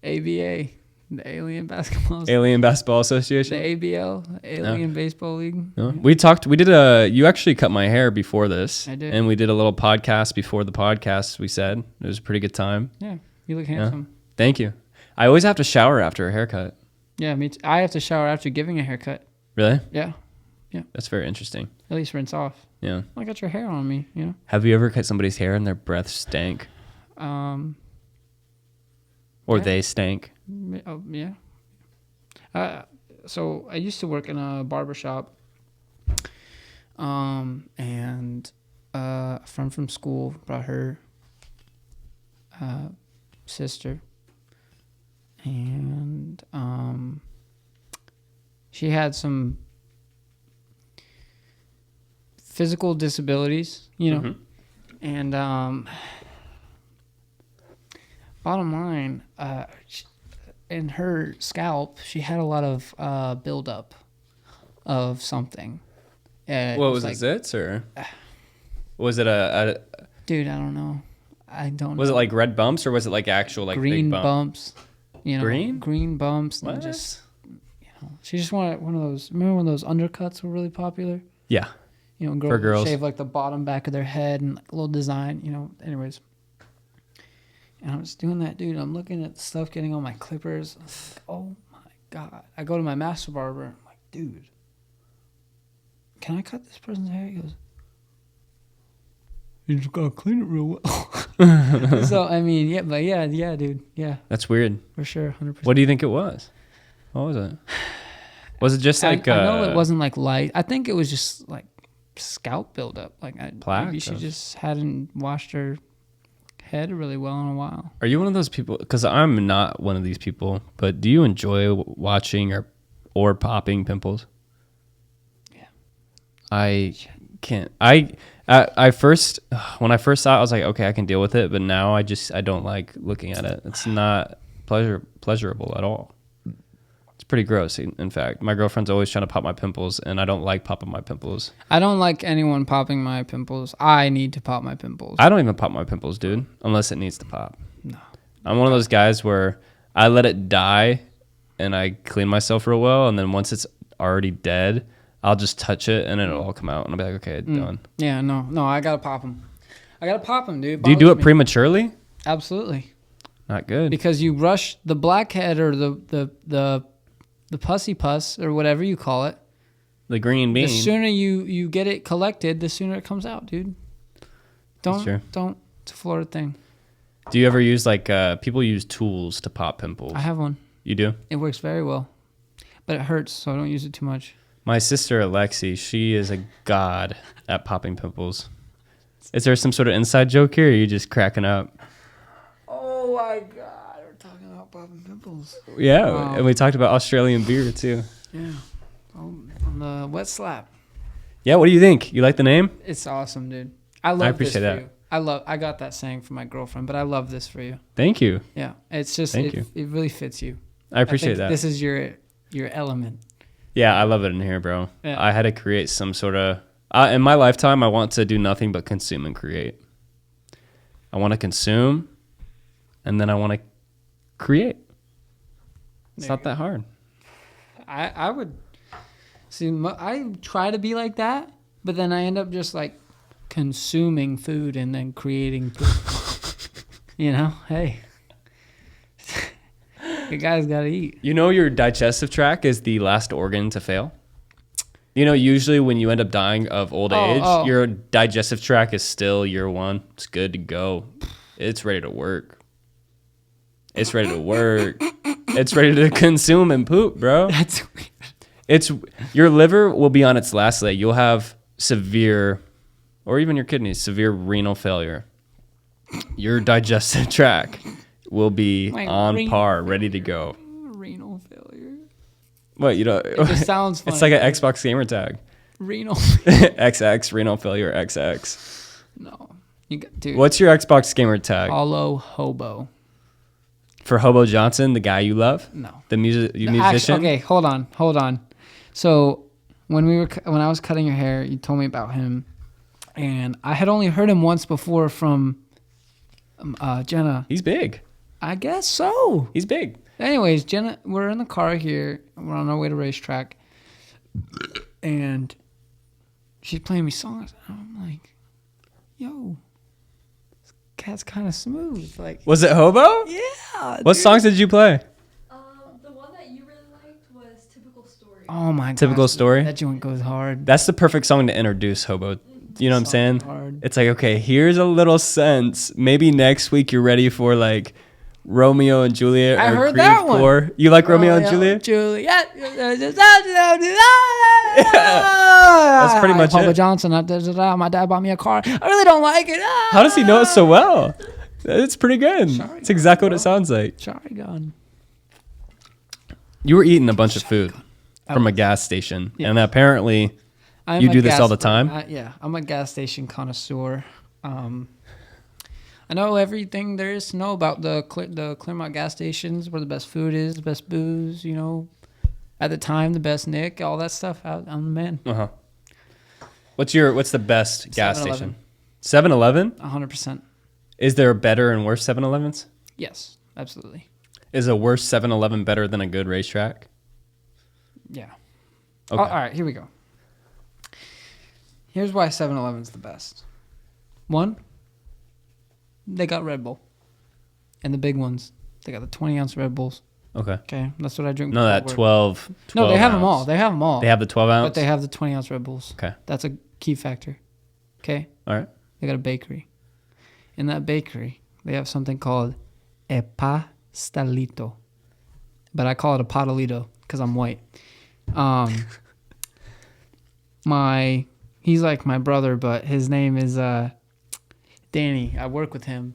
ABA, the Alien Basketball Association, the ABL, Alien Baseball League. No. You actually cut my hair before this. I did. And we did a little podcast before the podcast, we said. It was a pretty good time. Yeah, you look handsome. Thank you. I always have to shower after a haircut. Yeah, me too. I have to shower after giving a haircut. Really? Yeah. That's very interesting. At least rinse off. Yeah. I got your hair on me, Have you ever cut somebody's hair and their breath stank? Or they stank? Oh, yeah. So I used to work in a barber shop. And a friend from school brought her sister. And she had some physical disabilities, and bottom line, in her scalp, she had a lot of buildup of something. What was it, zits, or was it a dude? I don't know. I don't. Was it like red bumps, or was it like actual like green big bumps? Green bumps, what? And just she just wanted one of those. Remember when those undercuts were really popular? Yeah. For girls shave like the bottom back of their head and like a little design, anyways. And I was doing that, dude. I'm looking at the stuff getting on my clippers. I'm like, oh my God. I go to my master barber. I'm like, dude, can I cut this person's hair? He goes, you just gotta clean it real well. So, I mean, yeah, dude. Yeah. That's weird. For sure, 100%. What do you think it was? What was it? Was it just like... I know it wasn't like light. I think it was just like scalp buildup. Like maybe she just hadn't washed her head really well in a while. Are you one of those people? Because I'm not one of these people, but do you enjoy watching or popping pimples? Yeah. I can't. When I first saw it, I was like, okay, I can deal with it, but now I don't like looking at it. It's not pleasurable at all. It's pretty gross. In fact, my girlfriend's always trying to pop my pimples, and I don't like popping my pimples. I don't like anyone popping my pimples. I need to pop my pimples. I don't even pop my pimples, dude, unless it needs to pop. No. I'm one of those guys where I let it die, and I clean myself real well, and then once it's already dead, I'll just touch it, and it'll all come out, and I'll be like, okay, done. Yeah, no, I gotta pop them. Dude. Do you do it prematurely? Absolutely. Not good. Because you rush the blackhead or the pussy pus or whatever you call it. The green bean. The sooner you get it collected, the sooner it comes out, dude. Don't. It's a Florida thing. Do you ever use people use tools to pop pimples? I have one. You do? It works very well, but it hurts, so I don't use it too much. My sister Alexi, she is a god at popping pimples. Is there some sort of inside joke here, or are you just cracking up? Oh my God, we're talking about popping pimples. Yeah, and we talked about Australian beer too. Yeah, on the wet slap. Yeah, what do you think? You like the name? It's awesome, dude. I appreciate this for you. I got that saying from my girlfriend, but I love this for you. Thank you. Yeah, it's just it really fits you. I appreciate that. This is your element. Yeah, I love it in here, bro. Yeah. I had to create some sort of... in my lifetime, I want to do nothing but consume and create. I want to consume, and then I want to create. It's not that hard. I would... See, I try to be like that, but then I end up just like consuming food and then creating food. Hey. You guys got to eat. Your digestive tract is the last organ to fail? Usually when you end up dying of old age, your digestive tract is still year one. It's good to go. It's ready to work. It's ready to consume and poop, bro. That's weird. Your liver will be on its last leg. You'll have severe, or even your kidneys, severe renal failure. Your digestive tract will be on par, ready to go. Renal failure. What, it just sounds funny. It's like an Xbox gamer tag. Renal XX, renal failure, XX. No. Dude. What's your Xbox gamer tag? Hollow hobo. For Hobo Johnson, the guy you love? No. The musician? Actually, okay, hold on. So when I was cutting your hair, you told me about him, and I had only heard him once before from Jenna. He's big. I guess so. He's big. Anyways, Jenna, we're in the car here. We're on our way to racetrack, and she's playing me songs. And I'm like, yo, this cat's kind of smooth. Like, was it Hobo? Yeah. What songs did you play? The one that you really liked was Typical Story. Oh my god. Typical Story? That joint goes hard. That's the perfect song to introduce Hobo. You know what I'm saying? Hard. It's like, okay, here's a little sense. Maybe next week you're ready for like Romeo and Juliet. I or heard Creed that one. 4. You like Romeo and Juliet? Juliet. That's pretty much Papa it. Johnson. My dad bought me a car. I really don't like it. How does he know it so well? It's pretty good. Sorry, it's exactly what it sounds like. Sorry, God. You were eating a bunch of food from a gas station, Yeah. and apparently you do this all the time? Yeah, I'm a gas station connoisseur. I know everything there is to know about the Claremont gas stations, where the best food is, the best booze, you know. At the time, the best Nick, all that stuff. I'm the man. Uh-huh. What's the best gas 7-Eleven. station? 7-Eleven? 100%. Is there better and worse 7-Elevens? Yes, absolutely. Is a worse 7-Eleven better than a good racetrack? Yeah. Okay. All right, here we go. Here's why 7-Eleven's the best. One, they got Red Bull. And the big ones, they got the 20-ounce Red Bulls. Okay. Okay, that's what I drink. No, that 12 No, they have them all. ounce. They have them all. They have the 12 ounce? But they have the 20-ounce Red Bulls. Okay. That's a key factor. Okay? All right. They got a bakery. In that bakery, they have something called a pastelito. But I call it a patalito because I'm white. He's like my brother, but his name is Danny. I work with him.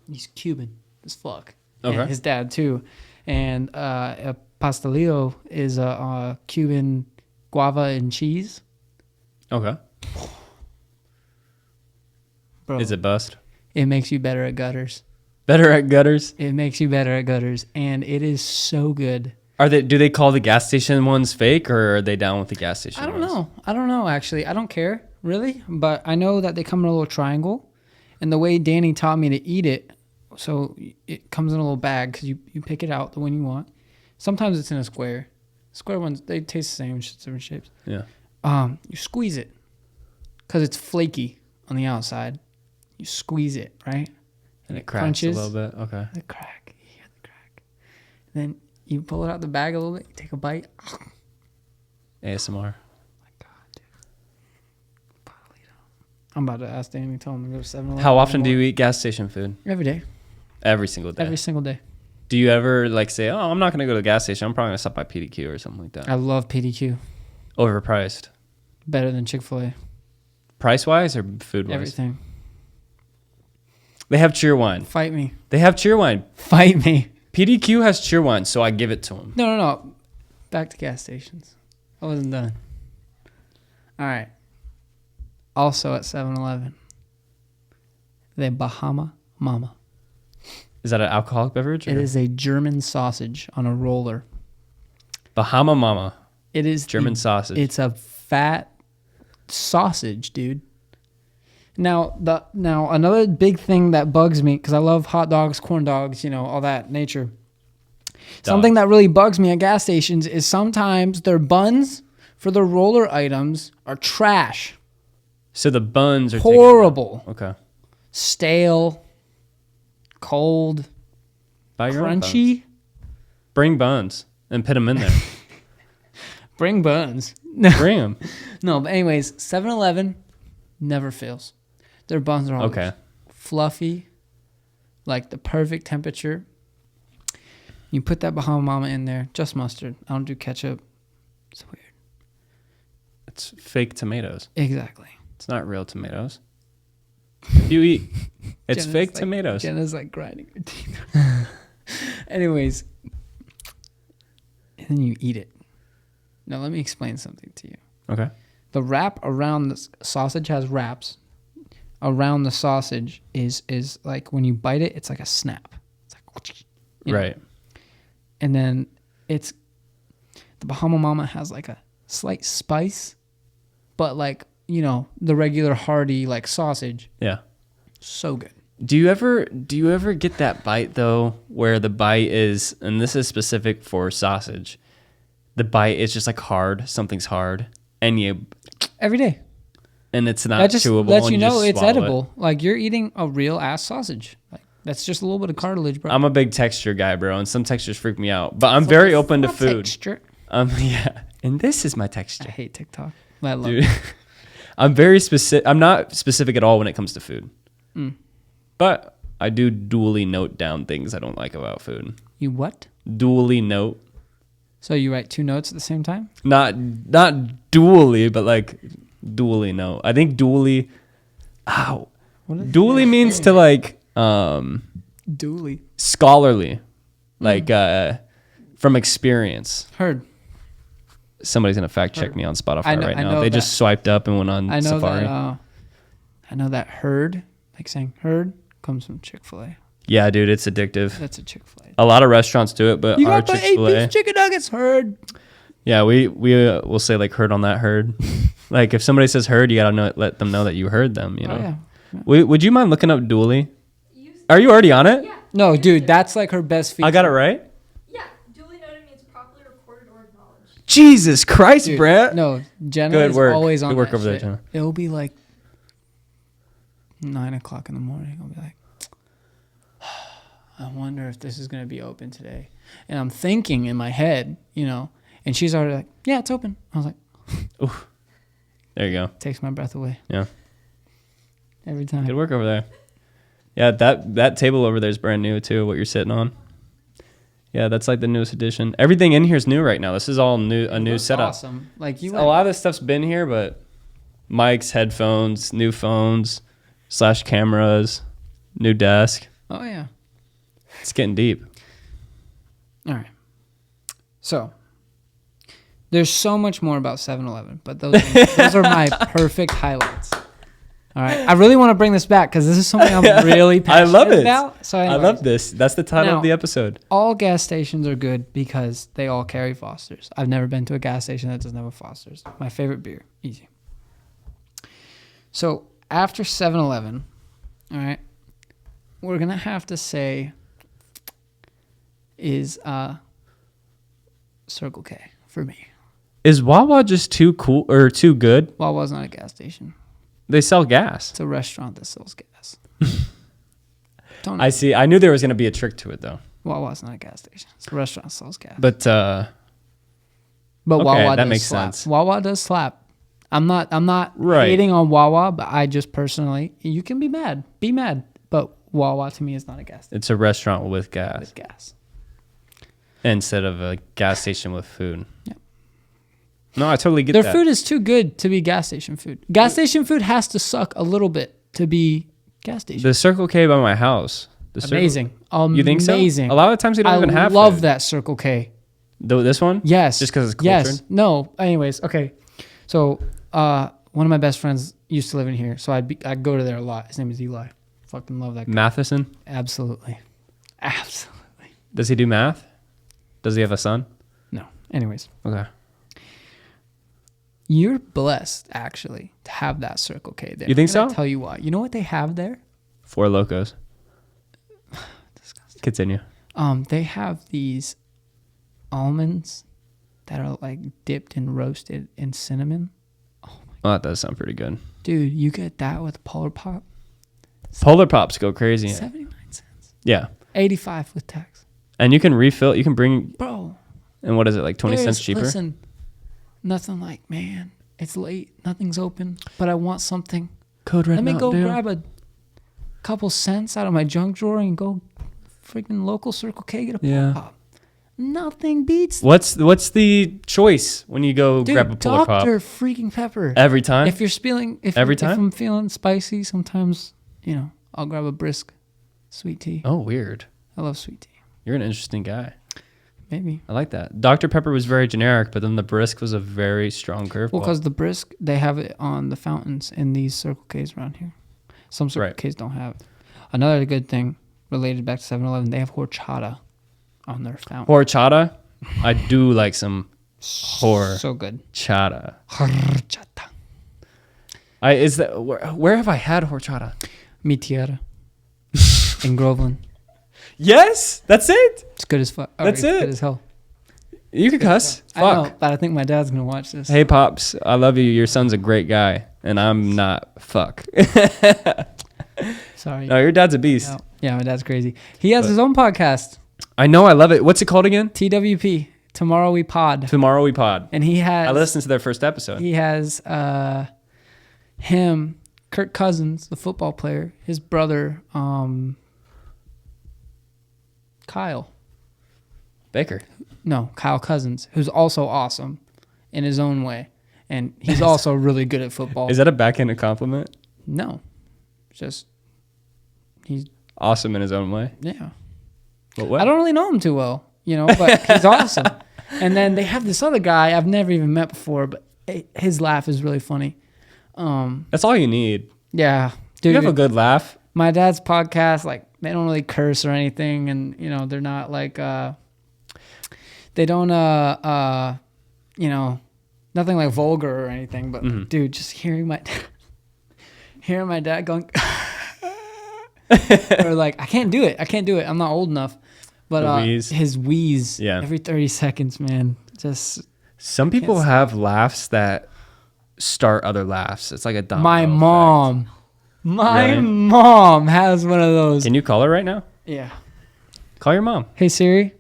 He's Cuban as fuck. Okay. And his dad too. And a pastelito is a Cuban guava and cheese. Okay. Bro, Is it bust? it makes you better at gutters. Better at gutters? It makes you better at gutters, and it is so good. Do they call the gas station ones fake, or are they down with the gas station I don't ones? know. I don't know, actually. I don't care, really. But I know that they come in a little triangle. And the way Danny taught me to eat it, so it comes in a little bag because you pick it out, the one you want. Sometimes it's in a square. Square ones, they taste the same, just different shapes. Yeah. You squeeze it because it's flaky on the outside. You squeeze it, right? And it cracks crunches. a little bit. Okay. The crack. You hear the crack. Then you pull it out the bag a little bit. You take a bite. ASMR. I'm about to ask Danny to tell him to go to 7-Eleven. How often do you eat gas station food? Every day. Every single day. Every single day. Do you ever like say, "Oh, I'm not going to go to the gas station. I'm probably going to stop by PDQ or something like that." I love PDQ. Overpriced. Better than Chick-fil-A. Price wise or food wise? Everything. They have Cheerwine. Fight me. They have Cheerwine. Fight me. PDQ has Cheerwine, so I give it to them. No. Back to gas stations. I wasn't done. All right. Also at 7-Eleven, the Bahama Mama. Is that an alcoholic beverage? It is a German sausage on a roller. Bahama Mama. It is German sausage. It's a fat sausage, dude. Now another big thing that bugs me, because I love hot dogs, corn dogs, all that nature. Something that really bugs me at gas stations is sometimes their buns for the roller items are trash. So the buns are horrible. Okay. Stale. Cold. Buy your own crunchy. buns. Bring buns and put them in there. Bring buns. Bring them. No, but anyways, 7-Eleven never fails. Their buns are always fluffy, like the perfect temperature. You put that Bahama Mama in there, just mustard. I don't do ketchup. It's weird. It's fake tomatoes. Exactly. It's not real tomatoes. If you eat, it's Jenna's fake like, tomatoes. Jenna's like grinding her teeth. Anyways, and then you eat it. Now let me explain something to you. Okay. The wrap around the sausage has wraps. Around the sausage is like when you bite it, it's like a snap. It's like Right. And then the Bahama Mama has like a slight spice, but like, the regular hearty like sausage. Yeah. So good. Do you ever get that bite though, where the bite is, and this is specific for sausage, the bite is just like hard, something's hard, and every day, and it's not that just chewable. lets and you know it's edible. It. Like you're eating a real ass sausage. Like that's just a little bit of cartilage, bro. I'm a big texture guy, bro, and some textures freak me out. But I'm very open to food. Texture. Yeah, and this is my texture. I hate TikTok. I love Dude, it. I'm very specific. I'm not specific at all when it comes to food. But I do dually note down things I don't like about food. You what? Dually note. So you write 2 notes at the same time? Not dually, but like dually note. I think dually. Ow. Dually means to like Dually. Scholarly, like from experience. Heard. Somebody's gonna fact check me on Spotify right now. They just that. swiped up and went on Safari. I know that heard, like saying heard, comes from Chick-fil-A. Yeah, dude, it's addictive. That's a Chick-fil-A. A lot of restaurants do it, but You our got the Chick-fil-A 8-piece chicken nuggets, heard. Yeah, we will say like heard on that herd. Like if somebody says herd, you gotta let them know that you heard them. You know. Oh, yeah. Would you mind looking up Dooley? Are you already on it? Yeah. No, dude, that's like her best feature. I got it right. Yeah, duly noted means properly recorded or acknowledged. Jesus Christ, Dude, Brant. No, Jenna Good is work. always on Good work that over there, shit. Jenna. It'll be like 9:00 in the morning. I'll be like, I wonder if this is going to be open today. And I'm thinking in my head, and she's already like, yeah, it's open. I was like, Ooh. There you go. takes my breath away. Yeah. Every time. Good work over there. Yeah, that table over there is brand new too, what you're sitting on. Yeah, that's like the newest edition. Everything in here is new right now. This is all new, a new setup. Awesome. Like A lot of this stuff's been here, but mics, headphones, new phones, / cameras, new desk. Oh, yeah. It's getting deep. All right. So, there's so much more about 7-Eleven, but those are my perfect highlights. All right. I really want to bring this back because this is something I'm really passionate I love it. about. So anyways, I love this. That's the title Now, of the episode. all gas stations are good because they all carry Foster's. I've never been to a gas station that doesn't have a Foster's. My favorite beer. Easy. So, after 7-Eleven, all right, we're going to have to say is Circle K for me. Is Wawa just too cool or too good? Wawa's not a gas station. They sell gas. It's a restaurant that sells gas. I see. I knew there was going to be a trick to it, though. Wawa's not a gas station. It's a restaurant that sells gas. But okay, Wawa that does makes slap. sense. Wawa does slap. I'm not Right. hating on Wawa, but I just personally, you can be mad. Be mad. But Wawa to me is not a gas station It's a restaurant with gas with gas. instead of a gas station with food. Yeah. No, I totally get Their that. food is too good to be gas station food. Gas station food has to suck a little bit to be gas station. The Circle K by my house. Amazing. You think so? Amazing. A lot of times we don't even have I love food. that Circle K. This one? Yes. Just because it's Yes. cultured? No. Anyways, okay. So one of my best friends used to live in here, so I'd go to there a lot. His name is Eli. Fucking love that guy. Matheson? Absolutely. Absolutely. Does he do math? Does he have a son? No. Anyways, Okay. you're blessed actually to have that Circle K there. You think I'm gonna so? Tell you why. You know what they have there? 4 Locos. Disgusting. Continue. They have these almonds that are like dipped and roasted in cinnamon. Well, that does sound pretty good. Dude, you get that with Polar Pop. Polar Pops go crazy. 79 cents. Yeah. 85 with tax. And you can refill. You can bring. Bro. And what is it, like 20 cents cheaper? Listen, nothing like, man, it's late. Nothing's open. But I want something. Code Red Let me go Mountain Dew. grab a couple cents out of my junk drawer and go freaking local Circle K, get a Polar Pop. Nothing beats What's the choice when you go Dude, grab a Polar Pop? Dr. freaking Pepper. Every time? If you're spilling, if I'm feeling spicy, sometimes, I'll grab a brisk sweet tea. Oh, weird. I love sweet tea. You're an interesting guy. Maybe. I like that. Dr. Pepper was very generic, but then the brisk was a very strong curveball. Well, because the brisk, they have it on the fountains in these Circle Ks around here. Some Circle Ks don't have it. Another good thing related back to 7-Eleven, they have horchata. on their fountain. Horchata. I do like some So good. horchata. Horchata. Where have I had horchata? Mi tierra. In Groveland. Yes, that's it. It's good as fuck. That's it. Good as hell. You can cuss. I Fuck. know, but I think my dad's gonna watch this. Hey, Pops, I love you. Your son's a great guy, and I'm not. Fuck. Sorry. No, your dad's a beast. No. Yeah, my dad's crazy. He has his own podcast. I know. I love it. What's it called again? TWP. Tomorrow We Pod. Tomorrow We Pod. And he has. I listened to their first episode. He has him, Kirk Cousins, the football player, his brother, Kyle. Baker. No, Kyle Cousins, who's also awesome in his own way. And he's also really good at football. Is that a backhanded compliment? No. Just, he's... Awesome in his own way. Yeah. But what? I don't really know him too well, but he's awesome. And then they have this other guy I've never even met before, but his laugh is really funny. That's all you need. Yeah. Dude, You have a good laugh. my dad's podcast, like, they don't really curse or anything, and they're not like they don't nothing like vulgar or anything, but dude, just hearing my dad going or like I can't do it, I'm not old enough, but his wheeze every 30 seconds, man, just some people have laughs that start other laughs. It's like a domino my effect. My mom has one of those. Can you call her right now? Yeah. Call your mom. Hey Siri.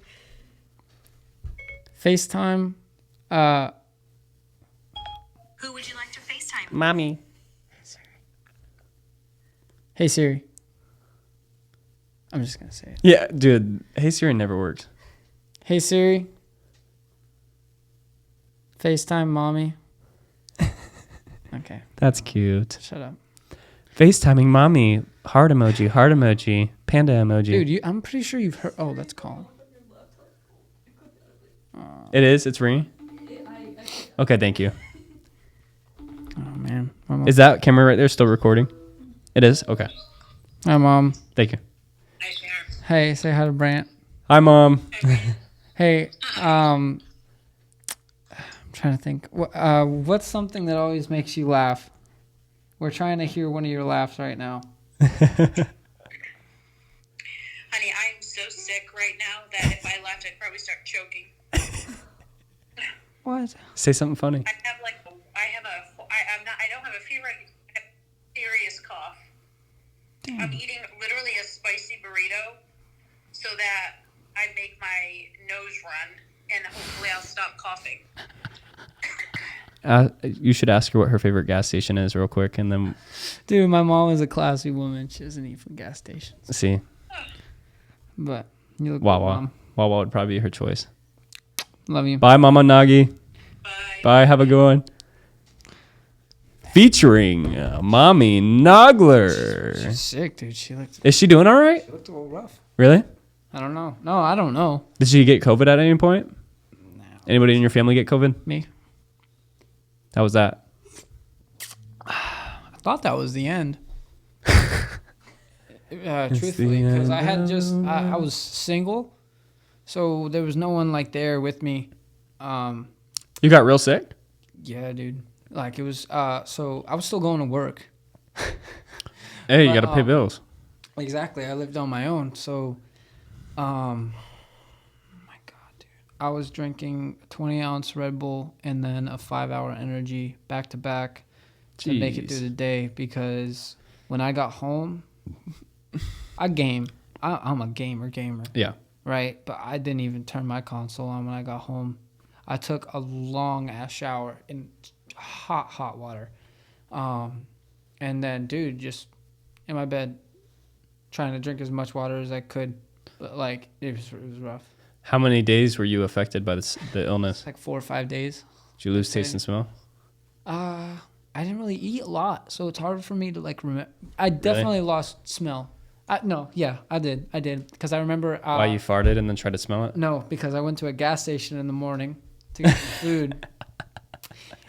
FaceTime. Who would you like to FaceTime? Mommy. Hey Siri. I'm just gonna say it. Yeah, dude. Hey Siri never works. Hey Siri. FaceTime mommy. Okay. That's cute. Shut up. FaceTiming mommy. Heart emoji, panda emoji. Dude, I'm pretty sure you've heard. Oh, that's calling. It is? It's ringing? Okay, thank you. Oh, man. My mom. Is that camera right there still recording? It is? Okay. Hi, Mom. Thank you. Hey, say hi to Brant. Hi, Mom. Hey, I'm trying to think. What's something that always makes you laugh? We're trying to hear one of your laughs right now. Honey, I'm so sick right now that if I left, I'd probably start choking. What? Say something funny. I don't have a fever. I have a serious cough. Damn. I'm eating literally a spicy burrito so that I make my nose run, and hopefully I'll stop coughing. You should ask her what her favorite gas station is real quick, and then... Dude, my mom is a classy woman. She doesn't eat from gas stations. See. But you look Wawa. good, Mom. Wawa would probably be her choice. Love you. Bye, Mama Nagi. Bye. Bye. Have a good one. Featuring Mommy Naugler. She's sick, dude. Is she doing all right? She looked a little rough. Really? I don't know. No, I don't know. Did she get COVID at any point? No. Anybody in your family get COVID? Me. How was that? I thought that was the end. Truthfully, because I had I was single, so there was no one like there with me. You got real sick? Yeah, dude. Like it was. So I was still going to work. Hey, you got to pay bills. Exactly. I lived on my own, so. Oh my God, dude! I was drinking a 20-ounce Red Bull and then a 5-hour energy back to back to make it through the day, because when I got home, I game. I'm a gamer. Yeah. Right? But I didn't even turn my console on when I got home. I took a long-ass shower in hot water. And then, dude, just in my bed, trying to drink as much water as I could. But, like, it was rough. How many days were you affected by the illness? Like 4 or 5 days. Did you lose taste and smell? I didn't really eat a lot, so it's hard for me to, like, remember. I definitely lost smell. I did. Because I remember... Why, you farted and then tried to smell it? No, because I went to a gas station in the morning to get some food.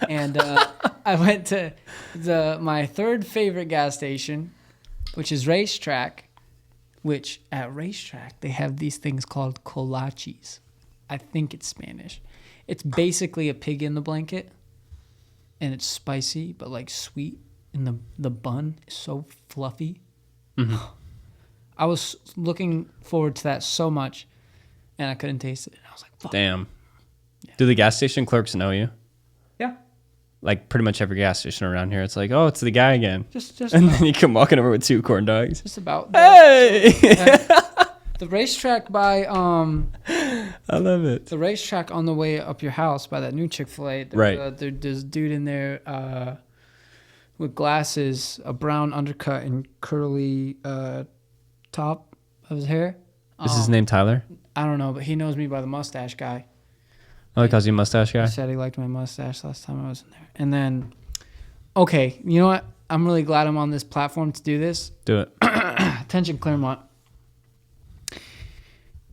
And I went to my third favorite gas station, which is Racetrack. which at Racetrack, they have these things called kolaches. I think it's Spanish. It's basically a pig in the blanket, and it's spicy, but like sweet. And the bun is so fluffy. Mm-hmm. I was looking forward to that so much, and I couldn't taste it. And I was like, fuck. Damn. Yeah. Do the gas station clerks know you? Yeah. Like pretty much every gas station around here, it's like, oh, it's the guy again. Just and then you come walking over with 2 corn dogs. Just about. Hey! The Racetrack by I love it. The Racetrack on the way up your house by that new Chick-fil-A. Right. There's a dude in there with glasses, a brown undercut, and curly top of his hair. Is his name Tyler? I don't know, but he knows me by the Mustache guy. Oh, he calls you Mustache guy? He said he liked my mustache last time I was in there. And then, okay, you know what? I'm really glad I'm on this platform to do this. Do it. Attention, Claremont.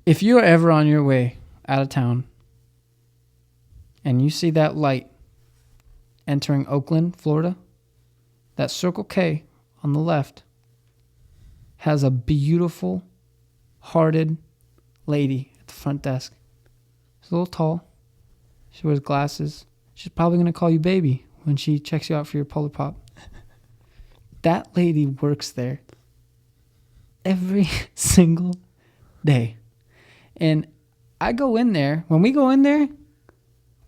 If you are ever on your way out of town and you see that light entering Oakland, Florida, that Circle K on the left has a beautiful, hearted lady at the front desk. She's a little tall. She wears glasses. She's probably going to call you baby when she checks you out for your Polar Pop. That lady works there every single day. And I go in there. When we go in there,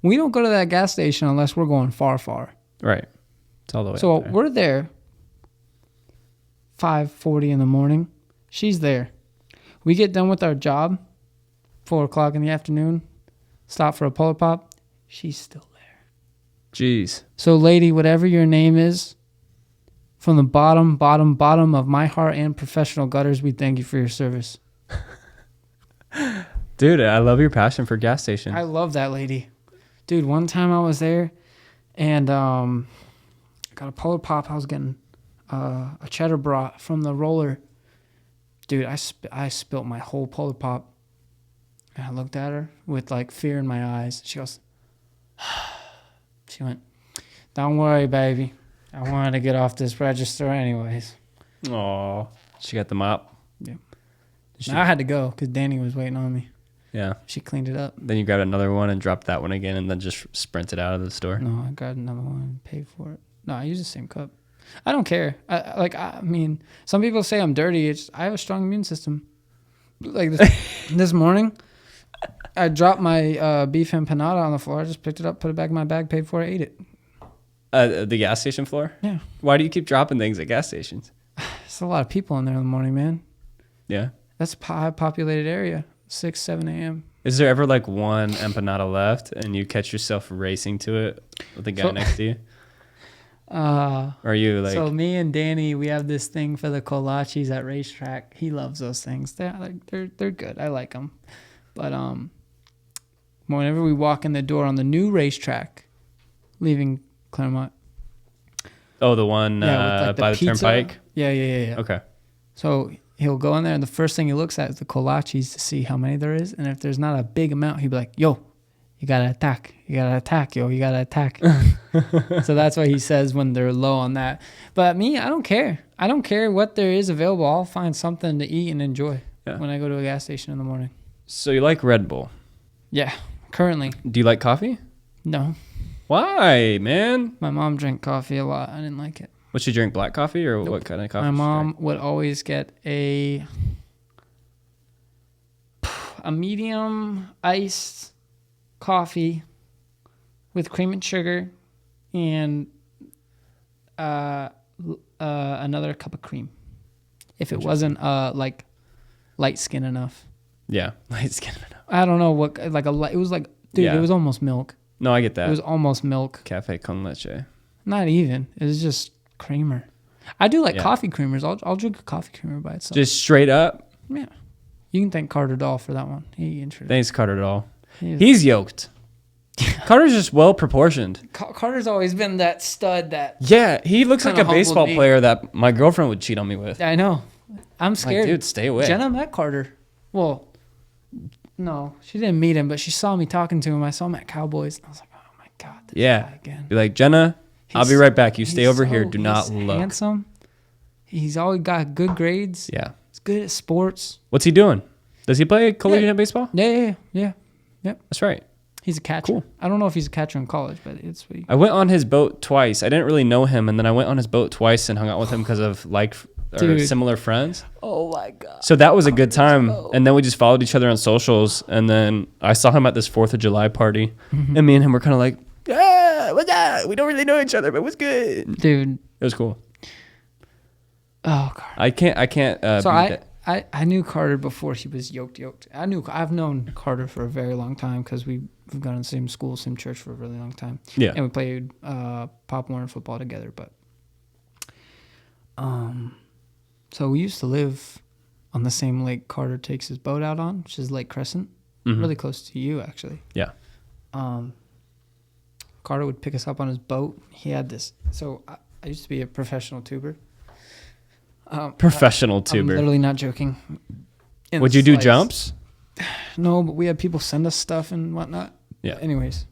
we don't go to that gas station unless we're going far, far. Right. It's all the way So up there. we're there 5:40 in the morning. She's there. We get done with our job, 4 o'clock in the afternoon, stop for a Polar Pop. She's still there. Jeez. So, lady, whatever your name is, from the bottom of my heart and professional gutters, we thank you for your service. Dude, I love your passion for gas stations. I love that lady. Dude, one time I was there and I got a Polar Pop. I was getting a cheddar brat from the roller. Dude, I spilt my whole Polar Pop. And I looked at her with like fear in my eyes. She goes, she went, "Don't worry, baby. I wanted to get off this register anyways." Aw. She got the mop. Yeah. I had to go because Danny was waiting on me. Yeah. She cleaned it up. Then you grabbed another one and dropped that one again and then just sprinted out of the store. No, I grabbed another one and paid for it. No, I use the same cup. I don't care. I mean, some people say I'm dirty. I have a strong immune system. Like this morning, I dropped my beef empanada on the floor. I just picked it up, put it back in my bag, paid for it, ate it. The gas station floor? Yeah. Why do you keep dropping things at gas stations? There's a lot of people in there in the morning, man. Yeah. That's a high-populated area, 6, 7 a.m. Is there ever like one empanada left and you catch yourself racing to it with the guy next to you? Or are you like... So me and Danny, we have this thing for the kolaches at Racetrack. He loves those things. They're good. I like them. But whenever we walk in the door on the new Racetrack, leaving Claremont. Oh, the one by the turnpike? Yeah. Okay. So he'll go in there, and the first thing he looks at is the kolaches to see how many there is. And if there's not a big amount, he'll be like, "Yo, you gotta attack. You gotta attack, yo. You gotta attack." So that's what he says when they're low on that. But me, I don't care. I don't care what there is available. I'll find something to eat and enjoy when I go to a gas station in the morning. So you like Red Bull? Yeah, currently. Do you like coffee? No. Why, man? My mom drank coffee a lot. I didn't like it. Would she drink black coffee or what kind of coffee? My mom would always get a medium iced coffee with cream and sugar and another cup of cream. If it wasn't like light skin enough. Yeah, light skin enough. I don't know what it was like. Dude, It was almost milk. No, I get that. It was almost milk. Cafe con leche. Not even. It was just creamer. I do like coffee creamers. I'll drink a coffee creamer by itself. Just straight up? Yeah. You can thank Carter Doll for that one. He introduced. Thanks, Carter Doll. He's yoked. Carter's just well proportioned. Carter's always been that stud that... Yeah, he looks like a baseball player that my girlfriend would cheat on me with. I know. I'm scared. Like, dude, stay away. Jenna met Carter. Well, no, she didn't meet him, but she saw me talking to him. I saw him at Cowboys. And I was like, oh my God, this guy again. Be like, Jenna, I'll be right back. You stay over here. Do not look. Handsome. He's always got good grades. Yeah. He's good at sports. What's he doing? Does he play collegiate baseball? Yeah. That's right. He's a catcher. Cool. I don't know if he's a catcher in college, but it's sweet. I went on his boat twice. I didn't really know him, and then I went on his boat twice and hung out with him because of similar friends. Oh my god! So that was a good time. And then we just followed each other on socials, and then I saw him at this 4th of July party, and me and him were kind of like, "Yeah, what's that? We don't really know each other, but it was good, dude." It was cool. Oh god! I can't. So I knew Carter before he was yoked. I've known Carter for a very long time because we've gone to the same school, same church for a really long time. Yeah. And we played Pop Warner football together. But so we used to live on the same lake Carter takes his boat out on, which is Lake Crescent, really close to you actually. Yeah. Carter would pick us up on his boat. He had this. So I used to be a professional tuber. Professional tuber. I'm literally not joking. Would you do jumps? No, but we had people send us stuff and whatnot. Yeah. But anyways,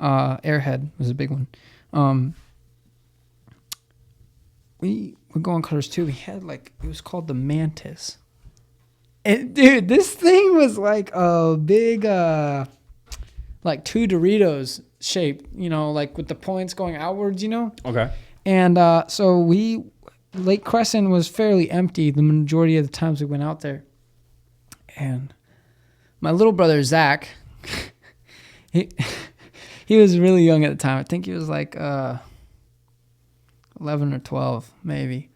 Airhead was a big one. We would go on Carter's too. We had it was called the Mantis. And dude, this thing was like a big, like 2 Doritos shape, like with the points going outwards, Okay. And so Lake Crescent was fairly empty the majority of the times we went out there. And my little brother, Zach, he was really young at the time. I think he was like 11 or 12, maybe.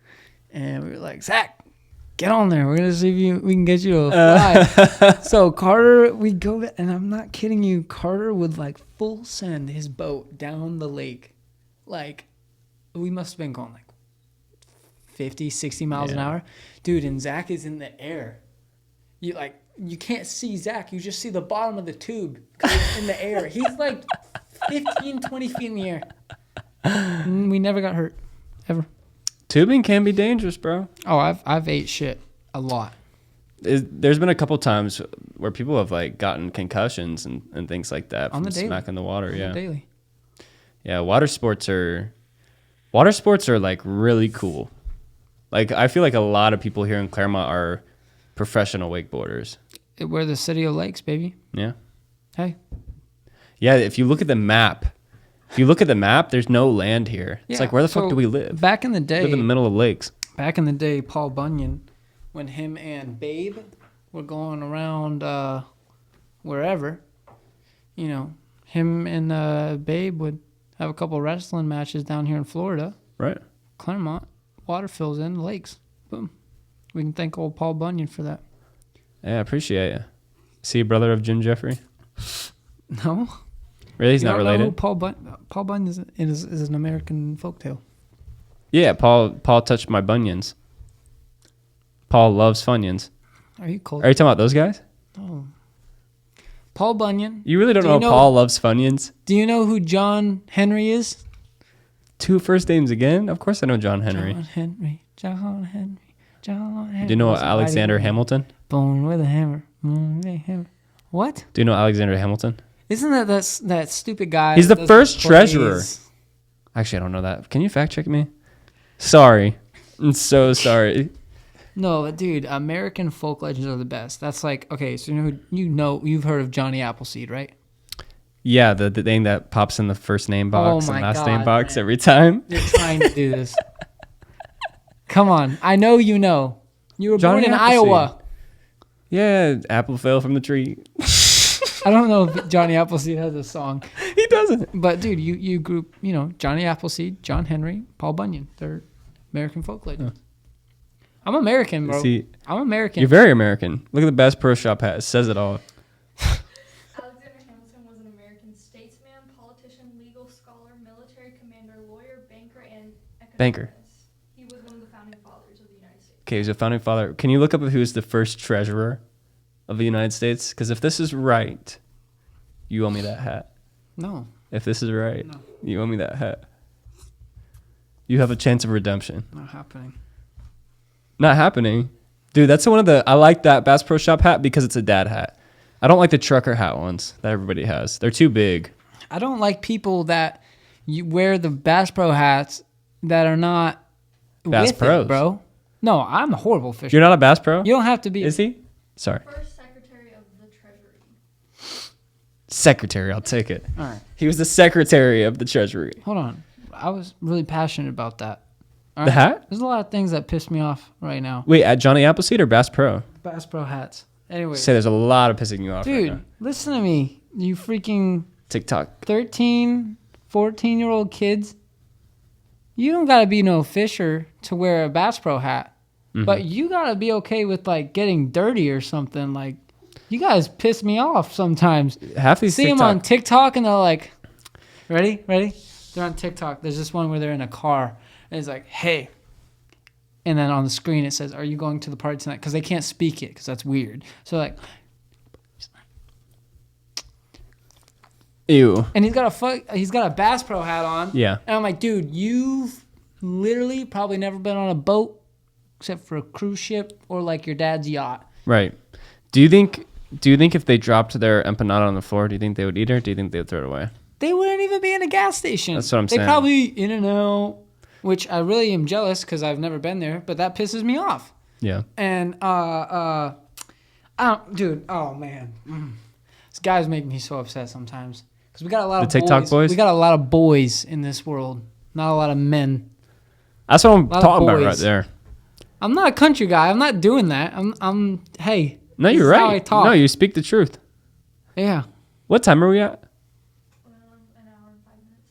And we were like, Zach, get on there. We're going to see if we can get you to fly. So Carter, we go, and I'm not kidding you, Carter would full send his boat down the lake. We must have been going 50, 60 miles an hour. Dude, and Zach is in the air. You can't see Zach. You just see the bottom of the tube in the air. He's 15, 20 feet in the air. And we never got hurt. Ever. Tubing can be dangerous, bro. Oh, I've ate shit a lot. There's been a couple times where people have gotten concussions and things like that On from the daily. smacking the water. On Yeah. the daily. Yeah, water sports are really cool. I feel like a lot of people here in Claremont are professional wakeboarders. We're the city of lakes, baby. Yeah. Hey. Yeah, if you look at the map, there's no land here. It's where the fuck do we live? Back in the day. We live in the middle of lakes. Back in the day, Paul Bunyan, when him and Babe were going around wherever, him and Babe would have a couple wrestling matches down here in Florida. Right. Claremont. Water fills in the lakes. Boom. We can thank old Paul Bunyan for that. Yeah, I appreciate you. See, brother of Jim Jeffrey? No. Really? He's You not don't know related? who Paul Bunyan is an American folktale. Yeah, Paul touched my bunions. Paul loves Funyuns. Are you cold? Are you talking about those guys? Oh. Paul Bunyan. You really don't Do know, you know Paul loves Funyuns? Do you know who John Henry is? 2 first names again? Of course I know John Henry. John Henry. Do you know Alexander Hamilton? Born with a hammer. What? Do you know Alexander Hamilton? Isn't that stupid guy? He's the that does first plays? treasurer. Actually, I don't know that. Can you fact check me? Sorry. I'm so sorry. No, but dude, American folk legends are the best. That's okay, so you've heard of Johnny Appleseed, right? Yeah, the thing that pops in the first name box and last name box man. every time. You're trying to do this. Come on. I know you know. You were Johnny born in Appleseed. Iowa. Yeah, apple fell from the tree. I don't know if Johnny Appleseed has a song. He doesn't. But dude, you group, Johnny Appleseed, John Henry, Paul Bunyan. They're American folk legends. I'm American, bro. See, I'm American. You're very American. Look at the Bass Pro Shop hat. It says it all. Alexander Hamilton was an American statesman, politician, legal scholar, military commander, lawyer, banker, and economist. Banker. He was one of the founding fathers of the United States. Okay, he's a founding father. Can you look up who was the first treasurer of the United States? Because if this is right, you owe me that hat. No. If this is right, you owe me that hat. You have a chance of redemption. Not happening. Not happening. Dude, that's one of the... I like that Bass Pro Shop hat because it's a dad hat. I don't like the trucker hat ones that everybody has. They're too big. I don't like people that you wear the Bass Pro hats that are not Bass with Pros. it, bro. No, I'm a horrible fisher. You're not a Bass Pro? You don't have to be. Is he? Sorry. First Secretary of the Treasury. Secretary, I'll take it. All right. He was the Secretary of the Treasury. Hold on. I was really passionate about that. All The right. hat? There's a lot of things that piss me off right now. Wait, at Johnny Appleseed or Bass Pro? Bass Pro hats. Anyway. Say there's a lot of pissing you off right Dude, now. listen to me. You freaking TikTok. 13, 14-year-old kids. You don't got to be no fisher to wear a Bass Pro hat. Mm-hmm. But you got to be okay with, like, getting dirty or something. Like, you guys piss me off sometimes. Half these See them on TikTok and they're like, ready? They're on TikTok. There's this one where they're in a car. And it's like, hey. And then on the screen it says, are you going to the party tonight? Because they can't speak it because that's weird. So, like, ew. and he's got a Bass Pro hat on. Yeah. And I'm like, dude, you've literally probably never been on a boat except for a cruise ship or like your dad's yacht. Right. Do you think if they dropped their empanada on the floor, do you think they would eat it or do you think they would throw it away? They wouldn't even be in a gas station. That's what I'm saying. They probably in and out, which I really am jealous because I've never been there, but that pisses me off. Yeah. And dude, oh man, these guys make me so upset sometimes because we got a lot of TikTok boys. We got a lot of boys in this world, not a lot of men. That's what I'm talking about right there. I'm not a country guy. I'm not doing that. Hey. No, you're this is how I right. talk. No, you speak the truth. Yeah. What time are we at? An hour and 5 minutes.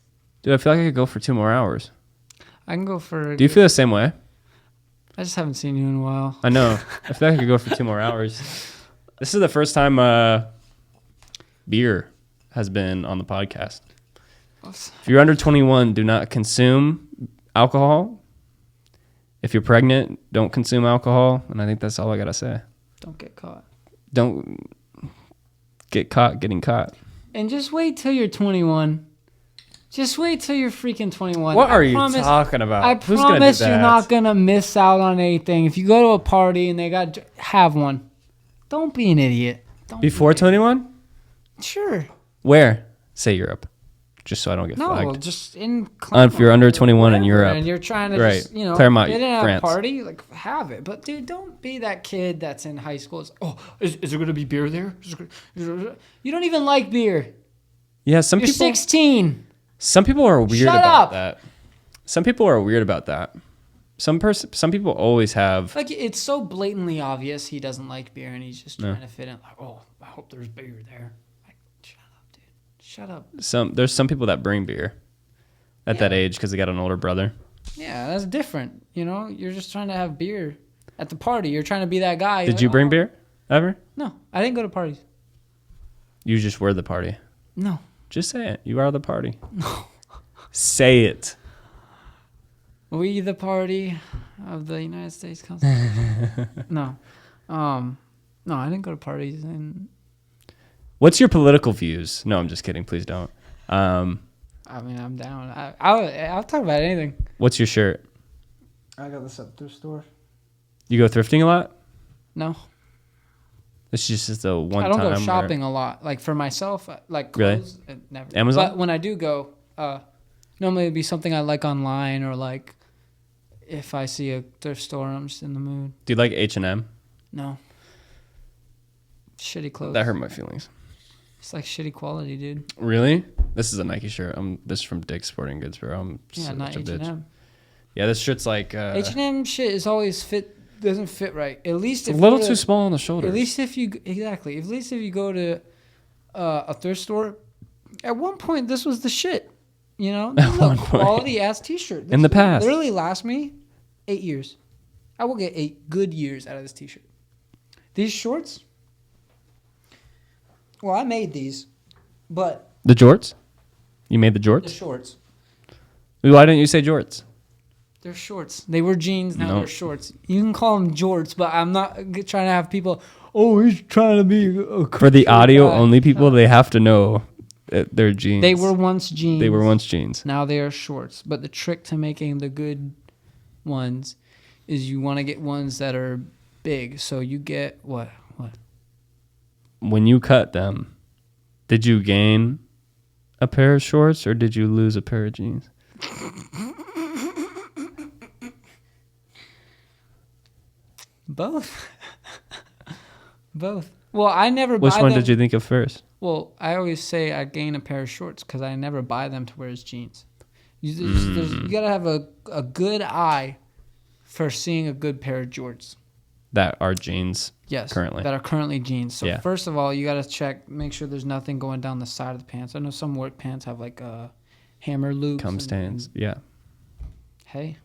Dude, I feel like I could go for 2 more hours. I can go for. Do you feel the same way? I just haven't seen you in a while. I know. I feel like I could go for 2 more hours. This is the first time beer has been on the podcast. If you're under 21, do not consume alcohol. If you're pregnant, don't consume alcohol. And I think that's all I got to say. Don't get caught. Don't get caught getting caught. And just wait till you're 21. Just wait till you're freaking 21. What are you talking about? I Who's gonna do promise you're that? not going to miss out on anything. If you go to a party and they have one, don't be an idiot. Before 21? Sure. Where? Say Europe. Just so I don't get No, flagged. just in If you're under 21 in Europe. and you're trying to Right. just, Claremont, get in a France. party, like have it. But dude, don't be that kid that's in high school. Is there going to be beer there? You don't even like beer. Yeah, You're people 16. Some people are weird Shut about up. that. Some people are weird about that. Some people always have. Like, it's so blatantly obvious he doesn't like beer and he's just trying to fit in. Like, I hope there's beer there. Like, shut up, dude. Shut up. There's some people that bring beer at that age because they got an older brother. Yeah, that's different. You're just trying to have beer at the party. You're trying to be that guy. Did you bring beer ever? No, I didn't go to parties. You just were the party. No. Just say it. You are the party. No. Say it. We the party of the United States Constitution. No. No, I didn't go to parties. And What's your political views? No, I'm just kidding. Please don't. I mean, I'm down. I'll talk about anything. What's your shirt? I got this at the thrift store. You go thrifting a lot? No. It's just a one I don't time. go shopping a lot. Like for myself, like Really? clothes, never. Amazon? But when I do go, normally it'd be something I like online or like if I see a thrift store, I'm just in the mood. Do you like H&M? No. Shitty clothes. That hurt my feelings. It's like shitty quality, dude. Really? This is a Nike shirt. This is from Dick's Sporting Goods, bro. I'm Yeah, such not a bitch. H&M. Yeah, this shirt's like H&M shit is always doesn't fit right. At least it's if a little you go too to- small on the shoulders. At least if you go to a thrift store, at one point this was the shit. This is a quality ass T-shirt. In the past. Literally last me 8 years. I will get 8 good years out of this T-shirt. These shorts. Well, I made these, but The jorts? You made the the jorts? shorts. Why didn't you say jorts? They're shorts. They were jeans. Now No. they're shorts. You can call them jorts, but I'm not trying to have people. Oh, he's trying to be a For the country audio guy." only people, they have to know that they're jeans. They were once jeans. They were once jeans. Now they are shorts. But the trick to making the good ones is you want to get ones that are big. So you get what? When you cut them, did you gain a pair of shorts or did you lose a pair of jeans? Both. Both. Well, I never Which buy one them. did you think of first? Well, I always say I gain a pair of shorts because I never buy them to wear as jeans. You got to have a good eye for seeing a good pair of jorts. That are jeans. Yes, currently. that are currently jeans. So Yeah. first of all, you got to check, make sure there's nothing going down the side of the pants. I know some work pants have like hammer loops. Cum stains. Yeah. Hey,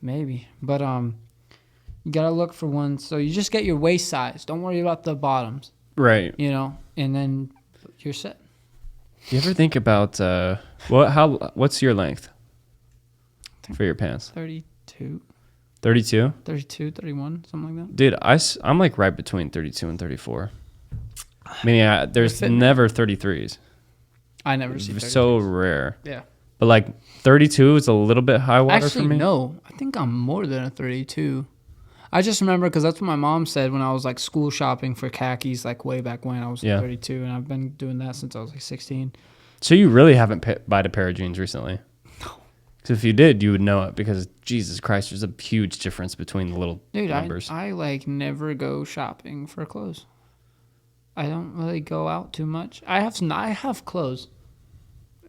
maybe. But you got to look for one. So you just get your waist size. Don't worry about the bottoms, Right. and then you're set. Do you ever think about what's your length for your pants? 32, 32? 32, 31, something like that. Dude, I'm like right between 32 and 34. Meaning there's fit me. never 33s. I never see 32. So rare. Yeah. But like 32 is a little bit high water Actually, for me. no. I think I'm more than a 32. I just remember because that's what my mom said when I was like school shopping for khakis, like way back when I was 32, and I've been doing that since I was like 16. So you really haven't bought a pair of jeans recently? No. Because if you did, you would know it because Jesus Christ, there's a huge difference between the little numbers. I like never go shopping for clothes. I don't really go out too much. I have clothes.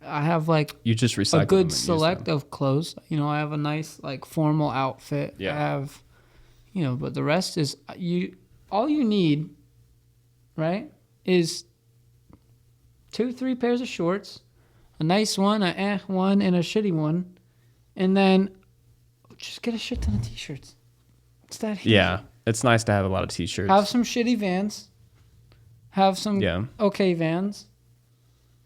I have like You just recycle them a good and use select them. of clothes. I have a nice like formal outfit. Yeah. I have, but the rest is all you need, right, is 2-3 pairs of shorts, a nice one, one, and a shitty one, and then just get a shit ton of t-shirts. It's that easy. Yeah, it's nice to have a lot of t-shirts. Have some shitty Vans. Have some okay Vans.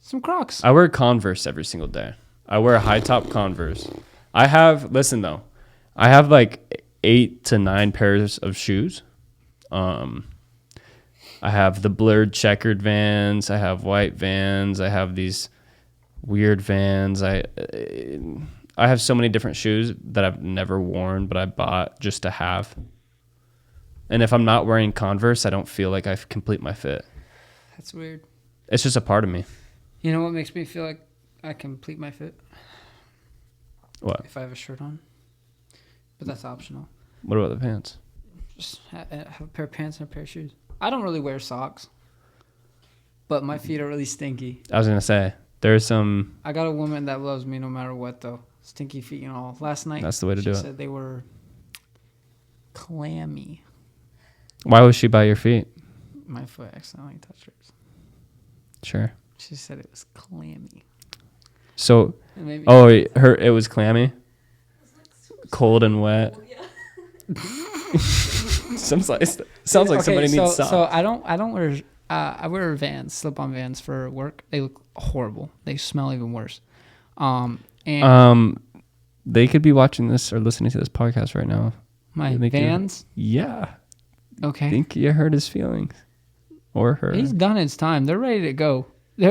Some Crocs. I wear Converse every single day. I wear a high top Converse. I have like 8 to 9 pairs of shoes. I have the blurred checkered Vans. I have white Vans. I have these weird Vans. I have so many different shoes that I've never worn, but I bought just to have. And if I'm not wearing Converse, I don't feel like I complete my fit. That's weird. It's just a part of me. You know what makes me feel like I complete my fit? What? If I have a shirt on. But that's optional. What about the pants? Just have a pair of pants and a pair of shoes. I don't really wear socks. But my feet are really stinky. I was going to say, there's some... I got a woman that loves me no matter what, though. Stinky feet and all. Last night, That's the way to do it. She said they were clammy. Why was she by your feet? My foot accidentally touched hers. Sure. She said it was clammy. So, Maybe it was clammy? Cold and wet? sounds like somebody needs socks. So I don't wear... I wear Vans, slip-on Vans for work. They look horrible. They smell even worse. They could be watching this or listening to this podcast right now. My Vans? Yeah. Okay. I think you hurt his feelings. Or her. He's done his time. They're ready to go. I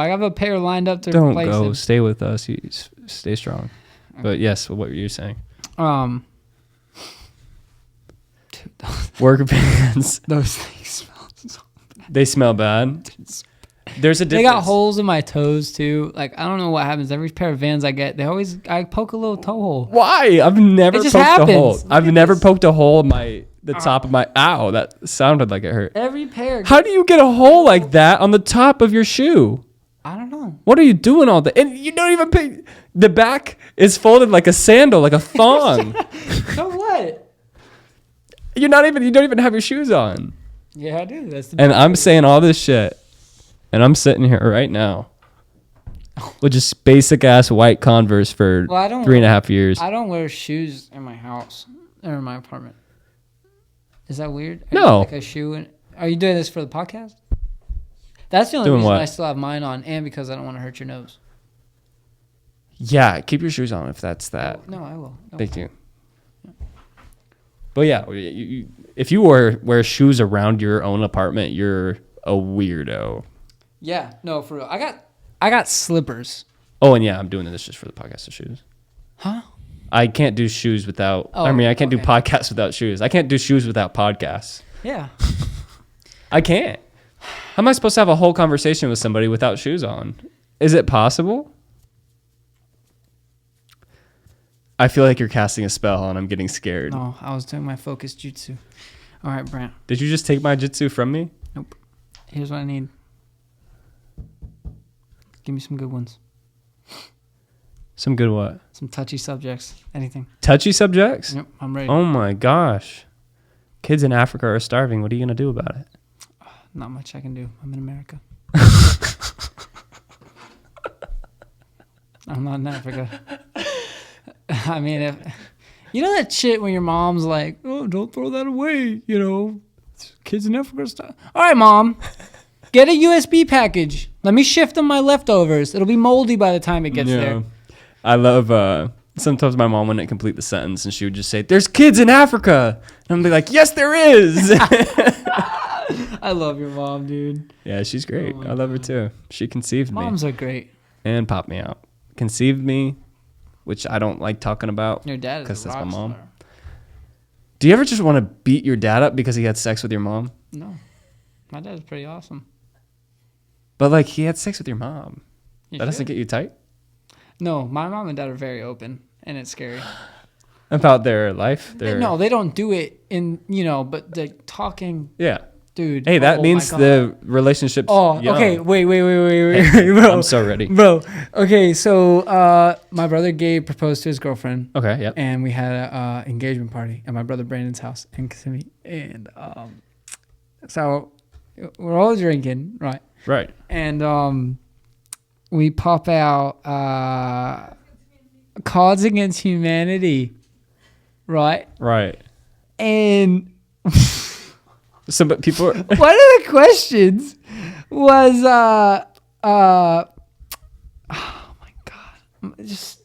have a pair lined up to Don't replace go. him. Stay with us. You stay strong. Okay. But yes, what were you saying? Work Vans. Those things smell so bad. They smell bad. There's a difference. They got holes in my toes too. Like I don't know what happens. Every pair of Vans I get, I poke a little toe hole. Why? I've never poked a hole. I've never poked a hole in the top of my... Ow, that sounded like it hurt. Every pair. How do you get a hole like that on the top of your shoe? I don't know. What are you doing all day? And you don't even pay... The back is folded like a sandal, like a thong. So what? You don't even have your shoes on. Yeah, I do. And I'm saying all this shit. And I'm sitting here right now with just basic ass white Converse for 3.5 years. I don't wear shoes in my house or in my apartment. Is that weird? No. Like a shoe. Are you doing this for the podcast? That's the only reason I still have mine on, and because I don't want to hurt your nose. Yeah, keep your shoes on if that's that. No, I will. Thank you. But yeah, if you wear shoes around your own apartment, you're a weirdo. Yeah, no, for real. I got slippers. Oh, and yeah, I'm doing this just for the podcast of shoes. Huh? I can't do shoes without... I can't do podcasts without shoes. I can't do shoes without podcasts. Yeah. I can't. How am I supposed to have a whole conversation with somebody without shoes on? Is it possible? I feel like you're casting a spell and I'm getting scared. No, I was doing my focus jutsu. All right, Brant. Did you just take my jutsu from me? Nope. Here's what I need. Give me some good ones. Some good what? Some touchy subjects. Anything. Touchy subjects? Yep, I'm ready. Oh my gosh. Kids in Africa are starving. What are you going to do about it? Not much I can do. I'm in America. I'm not in Africa. I mean, you know that shit when your mom's like, oh, don't throw that away. You know, kids in Africa stuff. All right, Mom. Get a USB package. Let me shift them my leftovers. It'll be moldy by the time it gets there. I love, sometimes my mom wouldn't complete the sentence and she would just say, there's kids in Africa. And I'm like, yes, there is. I love your mom, dude. Yeah, she's great. I love her too. She conceived me. Moms are great. And popped me out. Conceived me, which I don't like talking about. Your dad is because a that's rock my mom. star. Do you ever just want to beat your dad up because he had sex with your mom? No. My dad's pretty awesome. But like he had sex with your mom. You That doesn't should. get you tight? No, my mom and dad are very open, and it's scary. About their life? No, they don't do it in, but the talking, Yeah. dude. Hey, that oh means my God. the relationship's young. Okay. Wait, bro. I'm so ready. Bro, okay, so my brother Gabe proposed to his girlfriend. Okay, yep. And we had a engagement party at my brother Brandon's house in Kissimmee. And so we're all drinking, right? Right. And we pop out Cards Against Humanity, right? Right. And So, but people are, one of the questions was, oh my God, just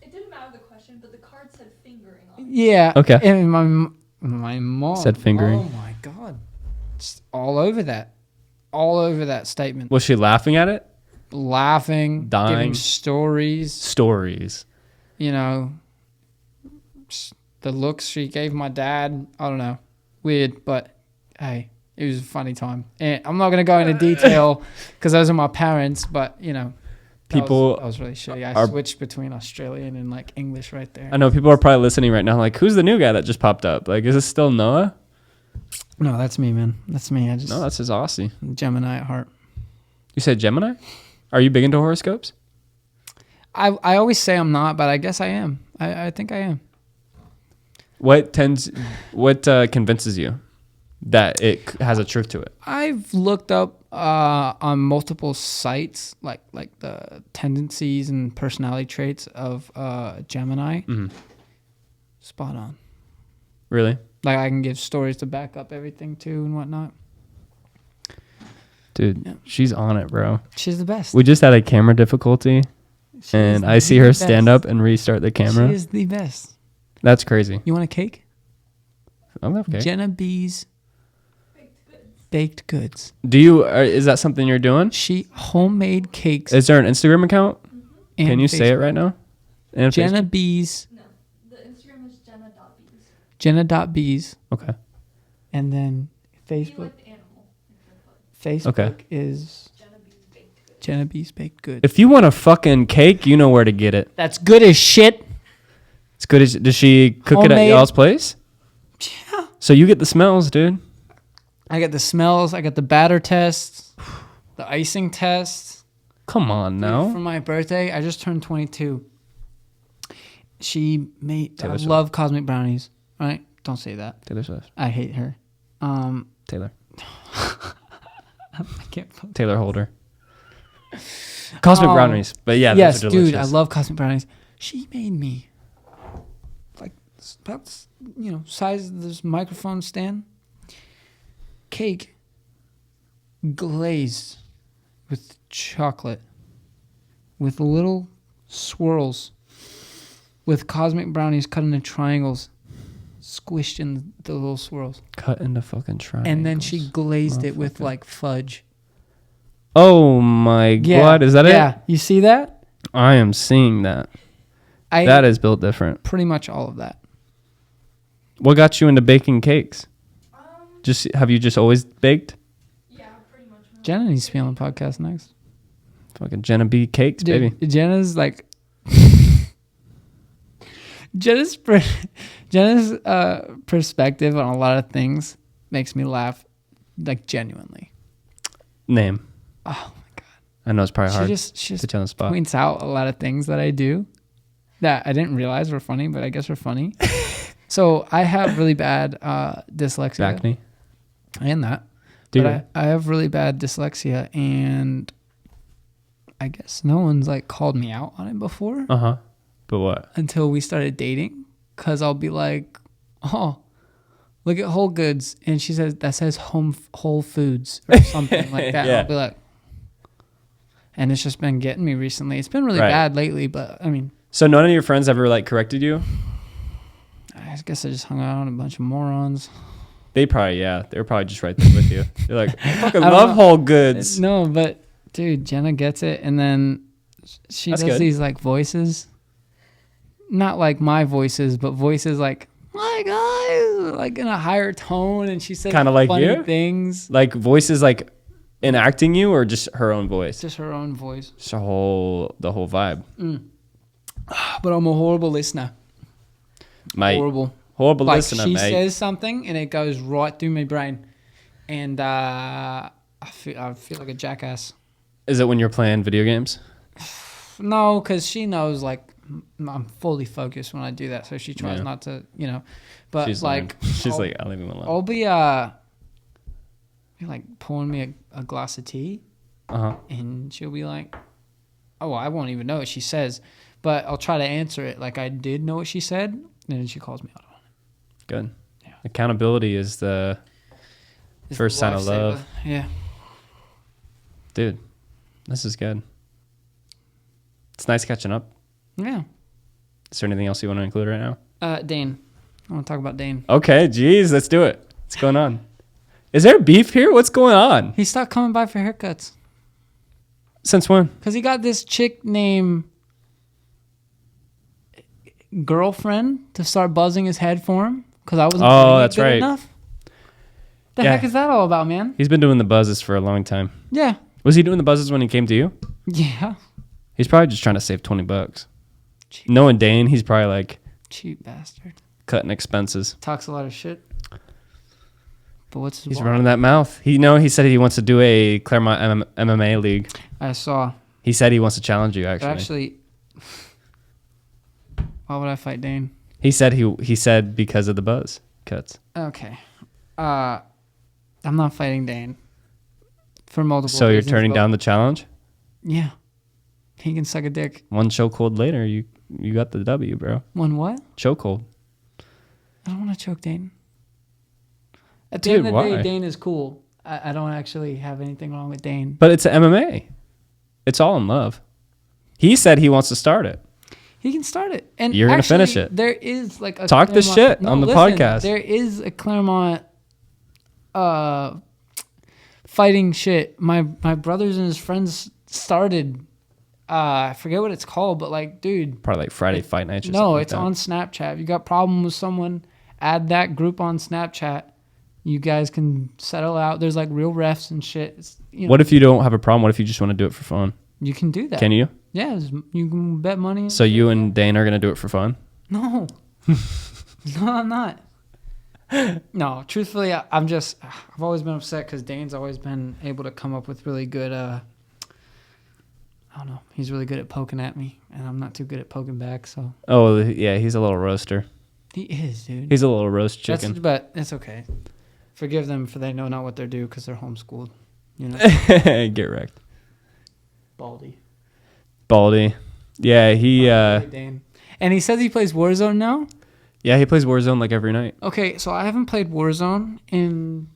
It didn't matter the question, but the card said fingering on it. yeah. Okay. And my mom Said fingering. Oh my God, just all over that statement. was she laughing at it? Laughing, Dying. giving stories. Stories. Just the looks she gave my dad. I don't know, weird, but. Hey, it was a funny time. And I'm not going to go into detail because those are my parents, but, People that was really shitty. I are- switched between Australian and, like, English right there. I know people are probably listening right now like, who's the new guy that just popped up? Like, is this still Noah? No, that's me, man. That's me. No, that's his Aussie. Gemini at heart. You said Gemini? Are you big into horoscopes? I always say I'm not, but I guess I am. I think I am. What convinces you that it has a truth to it? I've looked up on multiple sites, like the tendencies and personality traits of Gemini. Mm-hmm. Spot on. Really? Like I can give stories to back up everything too and whatnot. Dude, Yeah. she's on it, bro. She's the best. We just had a camera difficulty, and I see her stand up and restart the camera. She is the best. That's crazy. You want a cake? I love cake. Jenna B's Baked Goods. Is that something you're doing? She homemade cakes. Is there an Instagram account? and Can you say it Facebook. right now? And Jenna Facebook? B's. No, the Instagram is jenna.bees. Jenna.B's. Okay. And then Be Facebook. with animal. Facebook Okay. is Jenna Bees baked goods. Jenna B's Baked Goods. If you want a fucking cake, you know where to get it. That's good as shit. It's good as. Does she cook it at Homemade. y'all's place? Yeah. So you get the smells, dude. I got the smells. I got the batter tests. The icing tests. Come on Dude, now. for my birthday, I just turned 22. She made. Taylor I Swift. love cosmic brownies. Right? Don't say that. Taylor Swift. I hate her. Taylor. I can't. Taylor Holder. Cosmic brownies. But yeah, yes, those are dude, delicious. I love cosmic brownies. She made me like about size of this microphone stand. Cake glazed with chocolate, with little swirls, with cosmic brownies cut into triangles, squished in the little swirls, cut into fucking triangles. and then she glazed it with like fudge. Oh my god, is that it? Yeah, you see that? I am seeing that. That is built different. Pretty much all of that. What got you into baking cakes? Have you just always baked? Yeah, pretty much. Jenna needs to be on the podcast next. Fucking Jenna B cakes, baby. Dude, Jenna's like Jenna's perspective on a lot of things makes me laugh, like genuinely. Name. Oh my god! I know it's probably hard. She just put you on the spot. points out a lot of things that I do that I didn't realize were funny, but I guess are funny. So I have really bad dyslexia. Acne. And that. Dude. But I have really bad dyslexia, and I guess no one's like called me out on it before. Uh-huh. But what? Until we started dating, because I'll be like, oh, look at Whole Goods, and she says that says Whole Foods or something like that. Yeah. I'll be like, and it's just been getting me recently. It's been really bad lately, but I mean. So none of your friends ever like corrected you? I guess I just hung out on a bunch of morons. They probably, yeah. They were probably just right there with you. They're like, I fucking love Whole Goods. No, but dude, Jenna gets it, and then she does these like voices. Not like my voices, but voices like, my God, like in a higher tone, and she says kind of like funny you? things. Like voices like enacting you, or just her own voice? Just her own voice. Just the whole vibe. But I'm a horrible listener. Mate. Horrible like listener, she mate. says something and it goes right through my brain, and I feel like a jackass. Is it when you're playing video games? No, because she knows like I'm fully focused when I do that, so she tries not to, you know. But she's like, she's like, I'll leave him alone. I'll be like pouring me a glass of tea, and she'll be like, "Oh, I won't even know what she says," but I'll try to answer it like I did know what she said, and then she calls me out on it. Good. Yeah. Accountability is the first sign of love. Yeah. Dude, this is good. It's nice catching up. Yeah. Is there anything else you want to include right now? Dane. I want to talk about Dane. Okay, geez, let's do it. What's going on? Is there beef here? What's going on? He stopped coming by for haircuts. Since when? Because he got this chick named Girlfriend to start buzzing his head for him. Because I wasn't that's good right. enough. The heck is that all about, man? He's been doing the buzzes for a long time. Yeah. Was he doing the buzzes when he came to you? Yeah. He's probably just trying to save $20. Knowing Dane, he's probably like cheap bastard. Cutting expenses. Talks a lot of shit. But what's his He's bar? running that mouth. He said he wants to do a Claremont MMA league. I saw. He said he wants to challenge you. But actually, why would I fight Dane? He said because of the buzz cuts. Okay. I'm not fighting Dane. For multiple So you're reasons, turning down the challenge? Yeah. He can suck a dick. One chokehold later, you got the W, bro. One what? Chokehold. I don't want to choke Dane. At the end of the day, Dane is cool. I don't actually have anything wrong with Dane. But it's an MMA. It's all in love. He said he wants to start it. He can start it. And you're going to finish it. There is like a Talk this shit on the podcast. There is a Claremont fighting shit. My brothers and his friends started. I forget what it's called, but like, dude. Probably like Friday Fight Nights or something. No, it's on Snapchat. If you got problem with someone, add that group on Snapchat. You guys can settle out. There's like real refs and shit. It's, what if you don't have a problem? What if you just want to do it for fun? You can do that. Can you? Yeah, you can bet money. So you and Dane are going to do it for fun? No. No, I'm not. No, truthfully, I've always been upset because Dane's always been able to come up with really good, I don't know. He's really good at poking at me, and I'm not too good at poking back, so. Oh, yeah, he's a little roaster. He is, dude. He's a little roast chicken. But it's okay. Forgive them for they know not what they're due because they're homeschooled. You know? Get wrecked. Baldy. Yeah, he... Dane. And he says he plays Warzone now? Yeah, he plays Warzone like every night. Okay, so I haven't played Warzone in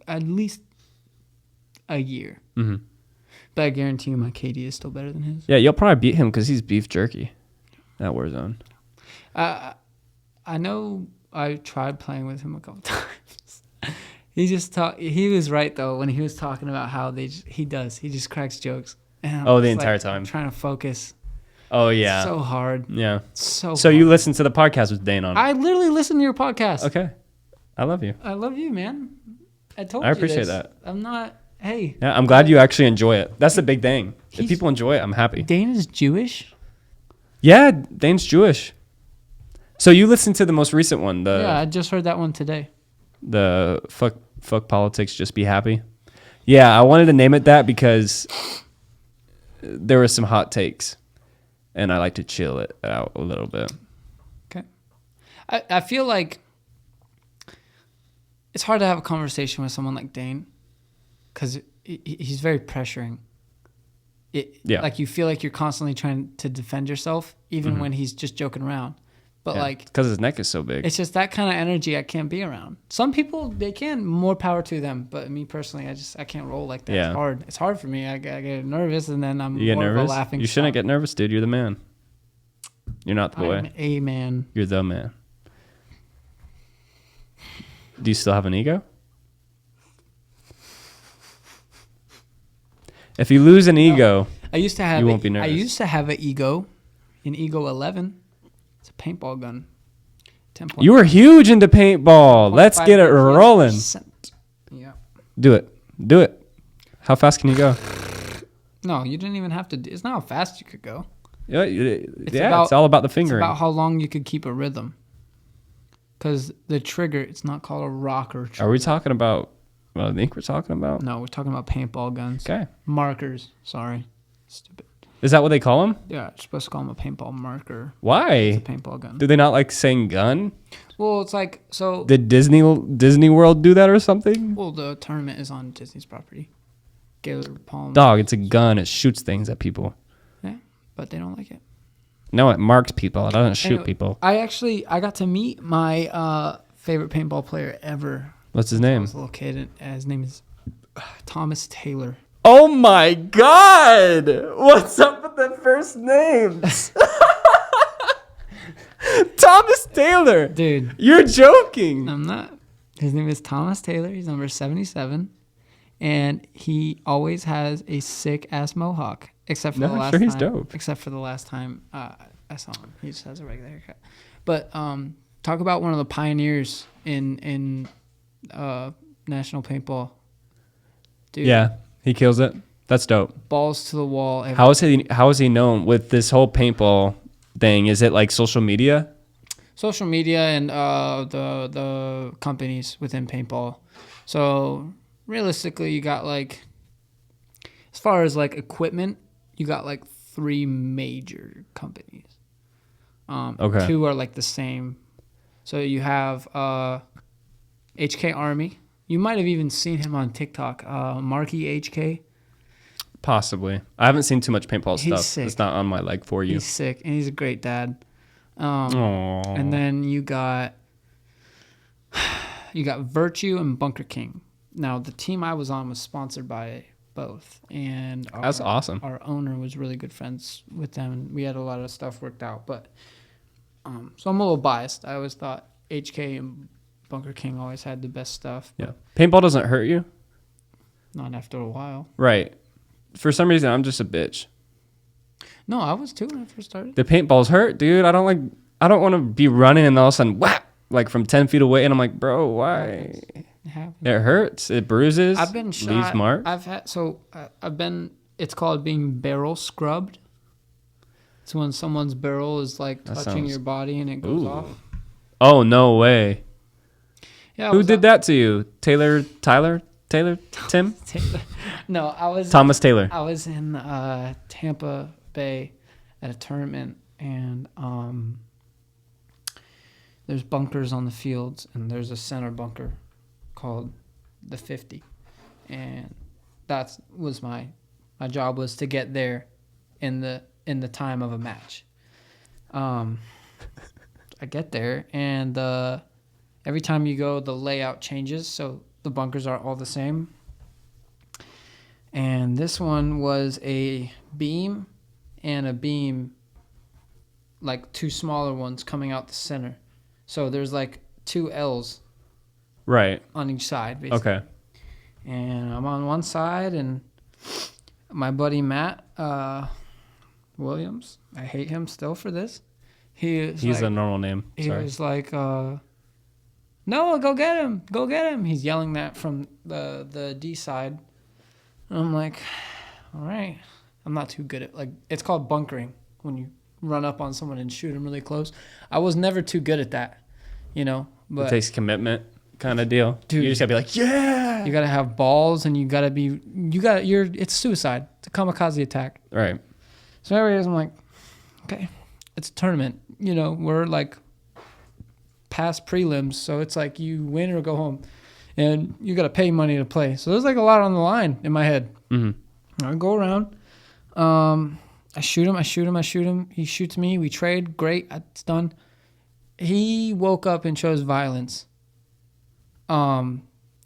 at least a year. Mm-hmm. But I guarantee you my KD is still better than his. Yeah, you'll probably beat him because he's beef jerky at Warzone. I know I tried playing with him a couple times. He was right, though, when he was talking about how he just cracks jokes. And the entire time. I'm trying to focus. Oh, yeah. So hard. Yeah. So you listen to the podcast with Dane on it? I literally listen to your podcast. Okay. I love you. I love you, man. I told you I appreciate this. that. I'm not... Hey. Yeah, I'm glad you actually enjoy it. That's the big thing. If people enjoy it, I'm happy. Dane is Jewish? Yeah, Dane's Jewish. So you listened to the most recent one, I just heard that one today. The fuck politics, just be happy. Yeah, I wanted to name it that because there were some hot takes, and I like to chill it out a little bit. Okay. I feel like it's hard to have a conversation with someone like Dane because he's very pressuring. Like you feel like you're constantly trying to defend yourself, even when he's just joking around. But like, because his neck is so big, it's just that kind of energy I can't be around. Some people they can, more power to them. But me personally, I can't roll like that. Yeah. It's hard. It's hard for me. I get nervous, and then I'm you get more nervous. of a laughing. You shouldn't get nervous, dude. You're the man. You're not the boy. I'm a man. You're the man. Do you still have an ego? If you lose an ego, I used to have. You won't be nervous. I used to have an ego 11. It's a paintball gun. 10. You were huge into paintball. Let's get it rolling. Yeah. Do it. How fast can you go? No, you didn't even have to. It's not how fast you could go. Yeah, it's all about the fingering. It's about how long you could keep a rhythm. Because the trigger, it's not called a rocker trigger. Are we talking about what I think we're talking about? No, we're talking about paintball guns. Okay. Markers. Sorry. Stupid. Is that what they call them? Yeah, you're supposed to call them a paintball marker. Why? It's a paintball gun. Do they not like saying gun? Well, it's like, so... Did Disney World do that or something? Well, the tournament is on Disney's property. Gaylord Palm. Dog, it's a gun. It shoots things at people. Yeah, but they don't like it. No, it marks people. It doesn't shoot Anyway, people. I got to meet my favorite paintball player ever. What's his I name? was a little kid. His name is Thomas Taylor. Oh my God! What's up with the first names? Thomas Taylor. Dude. You're joking. I'm not. His name is Thomas Taylor. He's number 77. And he always has a sick ass mohawk. Except for the last time. He's dope. Except for the last time I saw him. He just has a regular haircut. But talk about one of the pioneers in national paintball. Dude. Yeah, he kills it. That's dope. Balls to the wall. How is he known with this whole paintball thing? Is it like social media? Social media and the companies within paintball. So realistically, you got like, as far as like equipment, you got like 3 major companies. Okay. 2 are like the same. So you have HK Army. You might have even seen him on TikTok. Marky HK. Possibly. I haven't seen too much paintball He's stuff. sick. It's not on my like for you. He's sick, and he's a great dad. Aww. And then you got Virtue and Bunker King. Now, the team I was on was sponsored by both, and That's awesome. Our owner was really good friends with them, and we had a lot of stuff worked out. But so I'm a little biased. I always thought HK and Bunker King always had the best stuff. Yeah. Paintball doesn't hurt you? Not after a while. Right. For some reason, I'm just a bitch. No, I was too when I first started. The paintballs hurt, dude. I don't want to be running and all of a sudden, whap, like from 10 feet away. And I'm like, bro, why? It hurts. It bruises. I've been shot. Leaves marks. It's called being barrel scrubbed. It's when someone's barrel is like touching your body and it goes off. Oh, no way. Yeah. Who did that to you? Tyler? Tim? Taylor. No, Thomas Taylor. I was in Tampa Bay at a tournament, and there's bunkers on the fields, and there's a center bunker called the 50, and that was my job was to get there in the time of a match. I get there, and every time you go, the layout changes, so the bunkers are all the same. And this one was a beam and a beam, like 2 smaller ones coming out the center. So there's like 2 L's Right. on each side, basically. Okay. And I'm on one side, and my buddy Matt Williams, I hate him still for this. He's like, a normal name. He Sorry. was like, Noah, go get him. Go get him. He's yelling that from the D side. And I'm like, all right. I'm not too good at, like, it's called bunkering when you run up on someone and shoot them really close. I was never too good at that, But it takes commitment kind of deal. Dude, you just gotta be like, yeah. You gotta have balls, and it's suicide. It's a kamikaze attack. Right. So anyways, I'm like, okay, it's a tournament. We're like past prelims, so it's like you win or go home, and you gotta pay money to play. So there's like a lot on the line in my head. Mm-hmm. I go around. I shoot him. He shoots me. We trade. Great. It's done. He woke up and chose violence.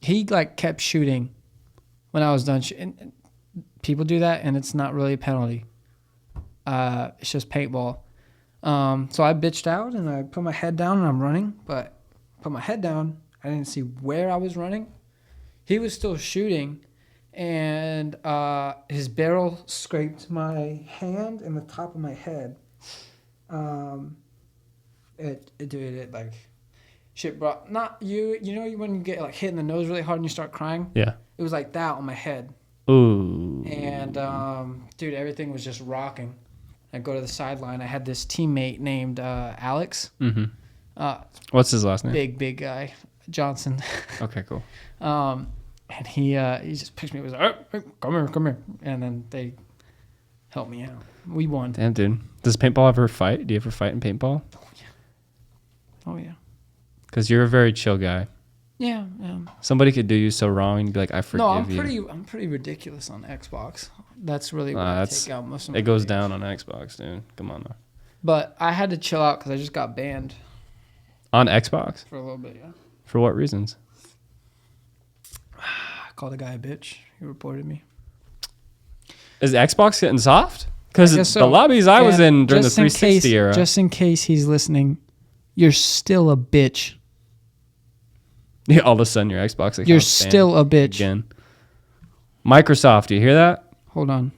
He like kept shooting when I was done. People do that, and it's not really a penalty. It's just paintball. So I bitched out, and I put my head down, and I'm running. But put my head down, I didn't see where I was running. He was still shooting, and his barrel scraped my hand and the top of my head. It like shit brought not you. When you get like hit in the nose really hard and you start crying. Yeah. It was like that on my head. Ooh. And dude, everything was just rocking. I go to the sideline. I had this teammate named Alex. Mm-hmm. What's his last name? Big guy, Johnson. Okay, cool. And he just picks me up. He was like, oh, hey, come here. And then they helped me out. We won. Damn, dude. Does paintball ever fight? Do you ever fight in paintball? Oh, yeah. Because you're a very chill guy. Yeah. Somebody could do you so wrong and you'd be like, I forgive you. I'm pretty ridiculous on Xbox. That's really what I take out most of my It goes games. down on Xbox, dude. Come on now. But I had to chill out because I just got banned. On Xbox? For a little bit, yeah. For what reasons? I called a guy a bitch. He reported me. Is Xbox getting soft? Because so. the lobbies I was in during the 360 era. Just in case he's listening, you're still a bitch. Yeah, all of a sudden your Xbox account. You're still a bitch. Again. Microsoft, do you hear that? Hold on.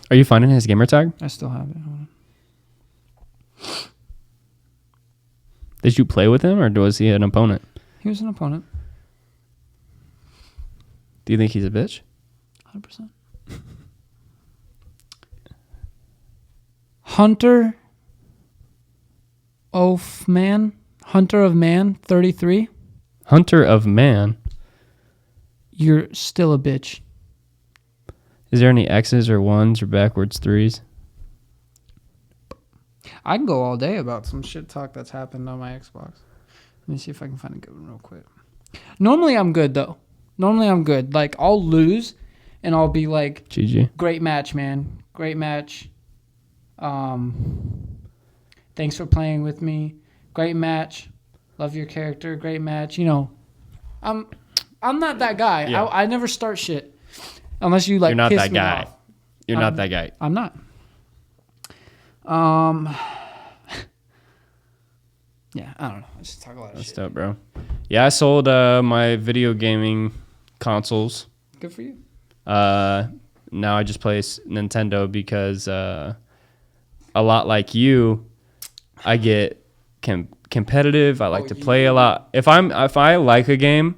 Are you finding his gamer tag? I still have it. Hold on. Did you play with him or was he an opponent? He was an opponent. Do you think he's a bitch? 100%. Hunter of Man, 33. Hunter of Man. You're still a bitch. Is there any X's or ones or backwards threes? I can go all day about some shit talk that's happened on my Xbox. Let me see if I can find a good one real quick. Normally I'm good though. Like I'll lose and I'll be like, GG. Great match, man. Great match. Thanks for playing with me. Great match. Love your character. Great match. I'm not that guy. Yeah. I never start shit unless you like. You're not piss that me guy. off. You're not that guy. I'm not. Yeah, I don't know. I just talk a lot of That's shit. dope, bro. Yeah, I sold my video gaming consoles. Good for you. Now I just play Nintendo because a lot like you, I get competitive. I like to play a lot. If I like a game,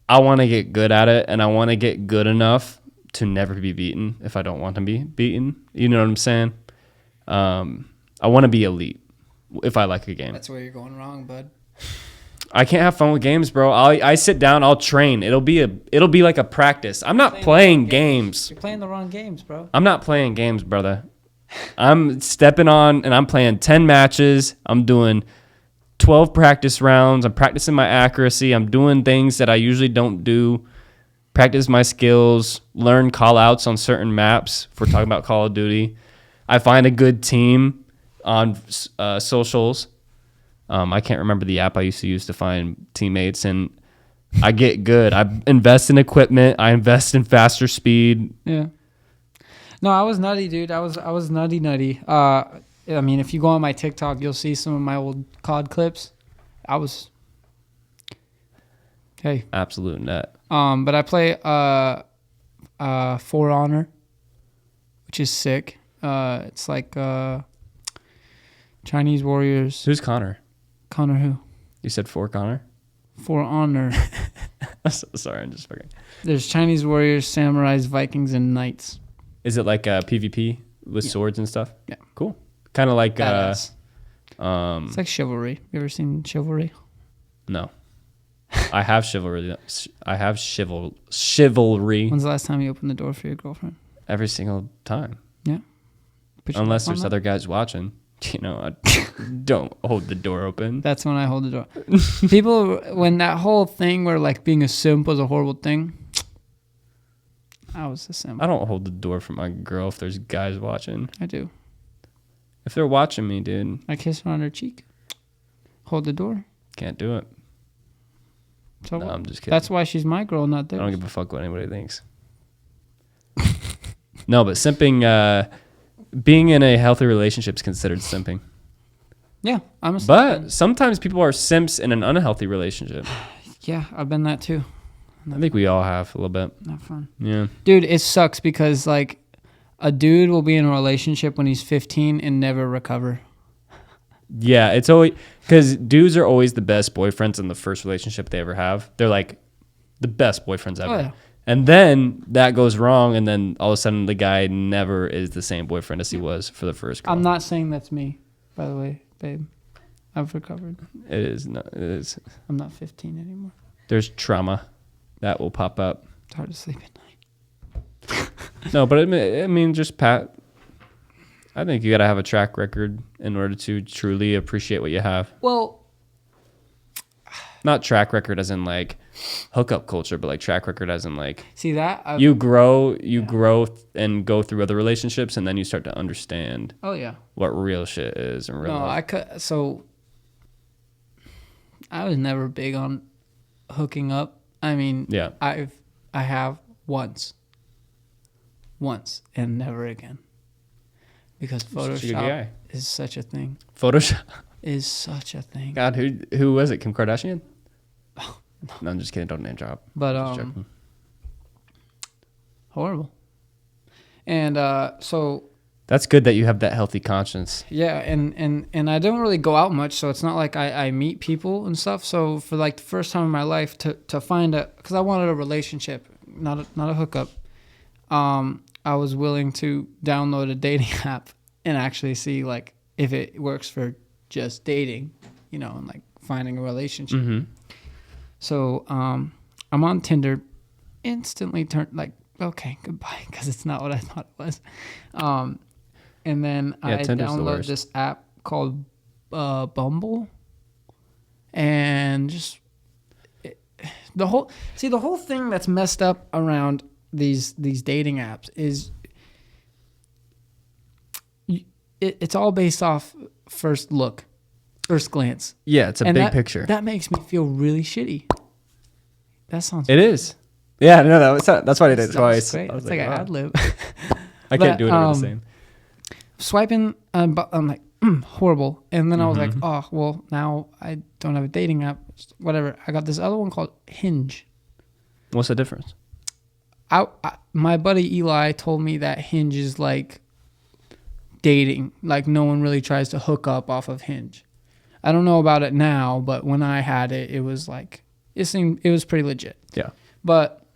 I want to get good at it, and I want to get good enough to never be beaten if I don't want to be beaten. You know what I'm saying? I want to be elite if I like a game. That's where you're going wrong, bud. I can't have fun with games, bro. I sit down, I'll train. It'll be like a practice. I'm not playing games. You're playing the wrong games, bro. I'm not playing games, brother. I'm stepping on and I'm playing 10 matches. I'm doing 12 practice rounds. I'm practicing my accuracy. I'm doing things that I usually don't do. Practice my skills, learn call outs on certain maps if we're talking about Call of Duty. I find a good team on socials. I can't remember the app I used to use to find teammates, and I get good. I invest in equipment. I invest in faster speed. Yeah. No, I was nutty, dude. I was nutty. I mean, if you go on my TikTok, you'll see some of my old COD clips. Absolute nut. But I play For Honor, which is sick. It's like Chinese warriors. Who's Connor? Connor who? You said Connor? For Honor. Sorry, I'm just fucking. There's Chinese warriors, samurais, Vikings, and knights. Is it like a PvP with swords and stuff. Yeah, cool. Kind of like it's like chivalry. You ever seen chivalry? No, I have chivalry. I have chivalry. When's the last time you opened the door for your girlfriend? Every single time. Yeah. Unless there's other guys watching. I don't hold the door open. That's when I hold the door. People, when that whole thing where like being a simp was a horrible thing, I was a simp. I don't hold the door for my girl if there's guys watching. I do. If they're watching me, dude. I kiss her on her cheek. Hold the door. Can't do it. So no, I'm just kidding. That's why she's my girl, not theirs. I don't give a fuck what anybody thinks. No, but simping, being in a healthy relationship is considered simping. Yeah, I'm a simp. But sometimes people are simps in an unhealthy relationship. Yeah, I've been that too. I think we all have a little bit. Not fun. Yeah. Dude, it sucks because like a dude will be in a relationship when he's 15 and never recover. Yeah, it's always because dudes are always the best boyfriends in the first relationship they ever have. They're like the best boyfriends ever. Oh, yeah. And then that goes wrong, and then all of a sudden the guy never is the same boyfriend as he was for the first girl. I'm not saying that's me, by the way, babe. I've recovered. It is not. It is. I'm not 15 anymore. There's trauma that will pop up. It's hard to sleep at night. No, but I mean, just Pat. I think you got to have a track record in order to truly appreciate what you have. Well, not track record as in like hookup culture, but like track record as in like see that you grow and go through other relationships, and then you start to understand. Oh yeah, what real shit is and real. No, life. So I was never big on hooking up. I mean, yeah, I have once, and never again. Because Photoshop is such a thing. Photoshop is such a thing. God, who was it? Kim Kardashian? Oh, no, I'm just kidding. Don't name drop. But horrible. And so that's good that you have that healthy conscience. Yeah, and I don't really go out much, so it's not like I meet people and stuff. So for like the first time in my life to find because I wanted a relationship, not a hookup. I was willing to download a dating app and actually see like if it works for just dating, and like finding a relationship. Mm-hmm. So I'm on Tinder, instantly turned like, okay, goodbye, because it's not what I thought it was. And then I download this app called Bumble, and just the whole thing that's messed up around these dating apps is it's all based off first glance. Yeah, it's a big picture. That makes me feel really shitty. That sounds. It is. Yeah, no, that's why I did it twice. Great. It's like an ad lib. I can't do it over the same. Swiping, I'm like horrible, and then I was like, oh well, now I don't have a dating app. Whatever. I got this other one called Hinge. What's the difference? My buddy Eli told me that Hinge is like dating. Like no one really tries to hook up off of Hinge. I don't know about it now, but when I had it, it was like it was pretty legit. Yeah. But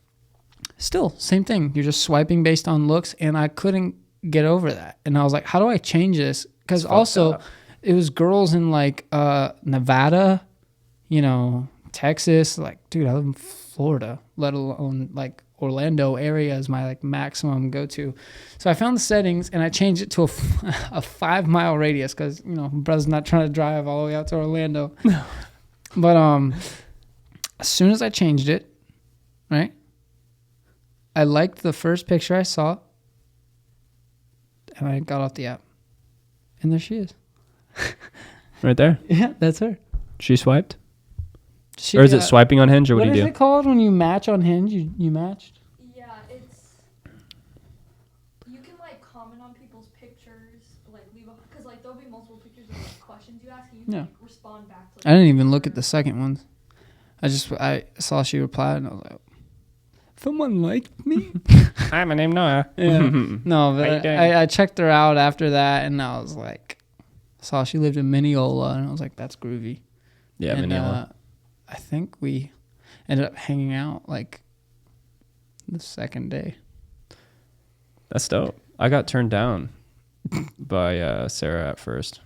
still, same thing. You're just swiping based on looks, and I couldn't get over that. And I was like, how do I change this? Because also, it was girls in like Nevada, Texas. Like, dude, I live in Florida, let alone like Orlando area is my like maximum go to. So I found the settings and I changed it to a 5-mile radius because my brother's not trying to drive all the way out to Orlando. But as soon as I changed it, right, I liked the first picture I saw, and I got off the app, and there she is. Right there. Yeah, that's her. She swiped. Or is it swiping on Hinge, or what do you do? What is it called when you match on Hinge? You matched? Yeah, you can like comment on people's pictures, like leave because like there'll be multiple pictures of like questions you ask, and you can like respond back to. Like, I didn't even look at the second ones. I saw she replied, and I was like, someone liked me? Hi, my name Noah. Yeah. No, but I checked her out after that, and I was like, saw she lived in Mineola, and I was like, that's groovy. Yeah, Mineola. I think we ended up hanging out like the second day. That's dope. I got turned down by Sarah at first.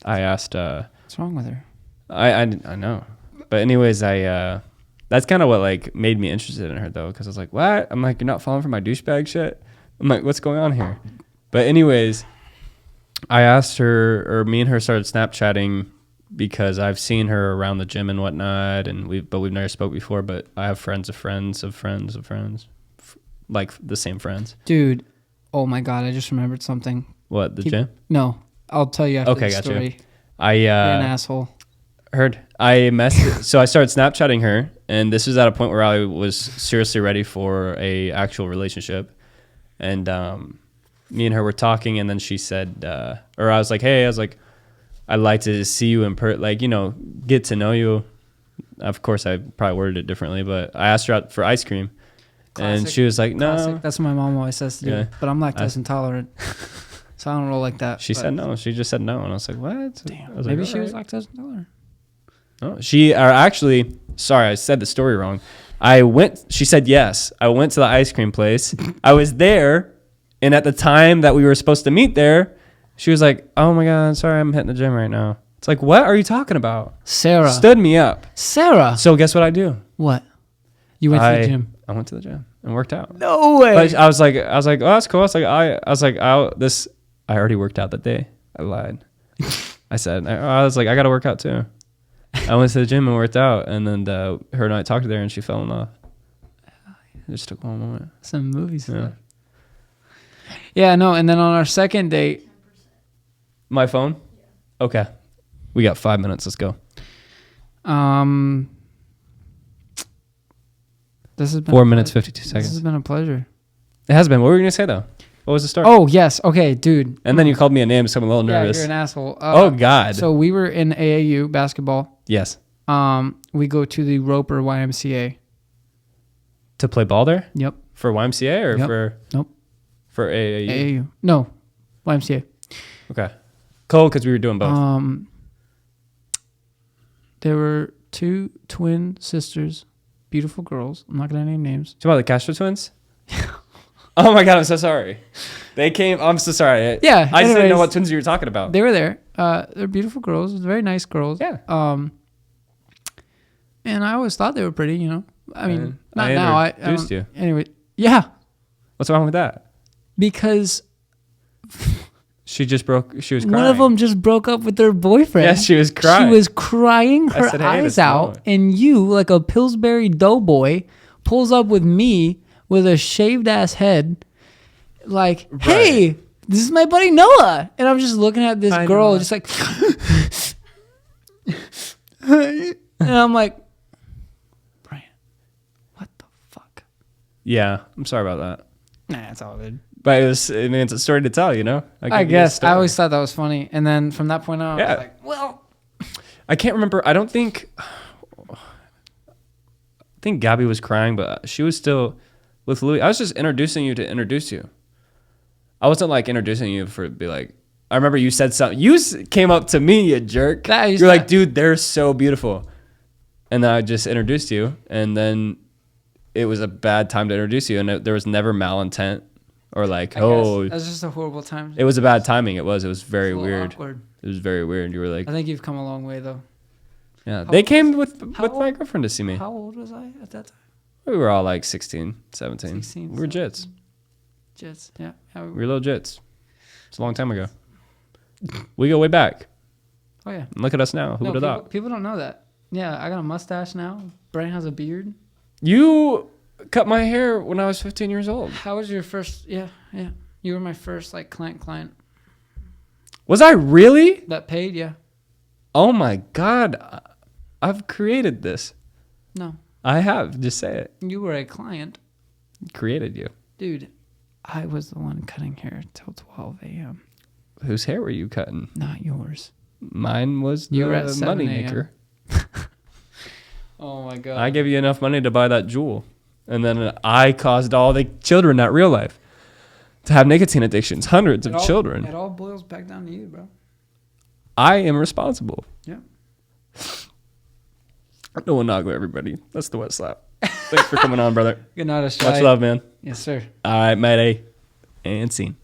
I asked. What's wrong with her? I know, but anyways, that's kind of what like made me interested in her though, because I was like, what? I'm like, you're not falling for my douchebag shit. I'm like, what's going on here? But anyways, I asked her, or me and her started Snapchatting because I've seen her around the gym and whatnot, and we've never spoke before. But I have friends of friends of friends of friends, like the same friends. Dude, oh my God, I just remembered something. What, the gym? No, I'll tell you after the gotcha. story. You're an asshole. Heard. I messaged. So I started Snapchatting her, and this was at a point where I was seriously ready for a actual relationship. And me and her were talking, and then she said, or I was like, hey, I'd like to see you in like, get to know you. Of course, I probably worded it differently, but I asked her out for ice cream. Classic. And she was like, no. Classic. That's what my mom always says to do. But I'm lactose intolerant. So I don't roll like that. She said no. She just said no. And I was like, what? Damn. Maybe she was lactose intolerant. No, sorry, I said the story wrong. She said yes. I went to the ice cream place. I was there. And at the time that we were supposed to meet there, she was like, oh my God, sorry, I'm hitting the gym right now. It's like, what are you talking about? Sarah. Stood me up. Sarah. So guess what I do? What? You went to the gym. I went to the gym and worked out. No way. But I was like, oh, that's cool. I already worked out that day. I lied. I was like, I got to work out too. I went to the gym and worked out, and then her and I talked there, and she fell in love. It just took one moment. Some movie stuff. Yeah, no, and then on our second date. My phone? Yeah. Okay. We got 5 minutes. Let's go. This has been 4 minutes, 52 seconds. This has been a pleasure. It has been. What were you going to say, though? What was the story? Oh, yes. Okay, dude. And then you called me a name, so I'm a little nervous. Yeah, you're an asshole. Oh, God. So we were in AAU basketball. Yes. We go to the Roper YMCA. To play ball there? Yep. For YMCA or for... Nope. For AAU? AAU. No. YMCA. Okay. Cool, because we were doing both. There were 2 twin sisters, beautiful girls. I'm not going to name names. Talking about the Castro twins? Oh my God, I'm so sorry. They came. I'm so sorry. Yeah. I just didn't know what twins you were talking about. They were there. They're beautiful girls. Very nice girls. Yeah. And I always thought they were pretty, I mean, not I now. Introduced you. Anyway, yeah. What's wrong with that? Because she was crying. One of them just broke up with their boyfriend. Yes, she was crying. She was crying her eyes out. And you, like a Pillsbury doughboy, pulls up with me with a shaved ass head, like, right. Hey, this is my buddy Noah. And I'm just looking at this girl, just like, and I'm like, Brant, what the fuck? Yeah, I'm sorry about that. Nah, it's all good. But it's a story to tell, I guess. I always thought that was funny. And then from that point on, I was like, well. I can't remember. I think Gabby was crying, but she was still with Louis. I was just introducing you to introduce you. I wasn't like introducing you for be like, I remember you said something. You came up to me, you jerk. You're like, dude, they're so beautiful. And then I just introduced you. And then it was a bad time to introduce you. And there was never malintent or like, that was just a horrible time. It was a bad timing. It was very weird. Awkward. It was very weird. You were like, I think you've come a long way though. Yeah. They came with my girlfriend to see me. How old was I at that time? We were all like 16, 17. 16, we were jits. Jits, yeah. We were little jits. It's a long time ago. We go way back. Oh, yeah. And look at us now. Who would have thought? People don't know that. Yeah, I got a mustache now. Brant has a beard. You cut my hair when I was 15 years old. How was your first? Yeah. You were my first like client. Was I really? That paid, yeah. Oh my God. I've created this. No. I have. Just say it. You were a client. Created you. Dude, I was the one cutting hair till 12 a.m. Whose hair were you cutting? Not yours. Mine was the moneymaker. Oh my God. I gave you enough money to buy that jewel. And then I caused all the children at real life to have nicotine addictions. Hundreds of children. It all boils back down to you, bro. I am responsible. Yeah. Noah Naugler, everybody. That's the wet slap. Thanks for coming on, brother. Good night, Australia. Much love, man. Yes, sir. All right, Mayday. And scene.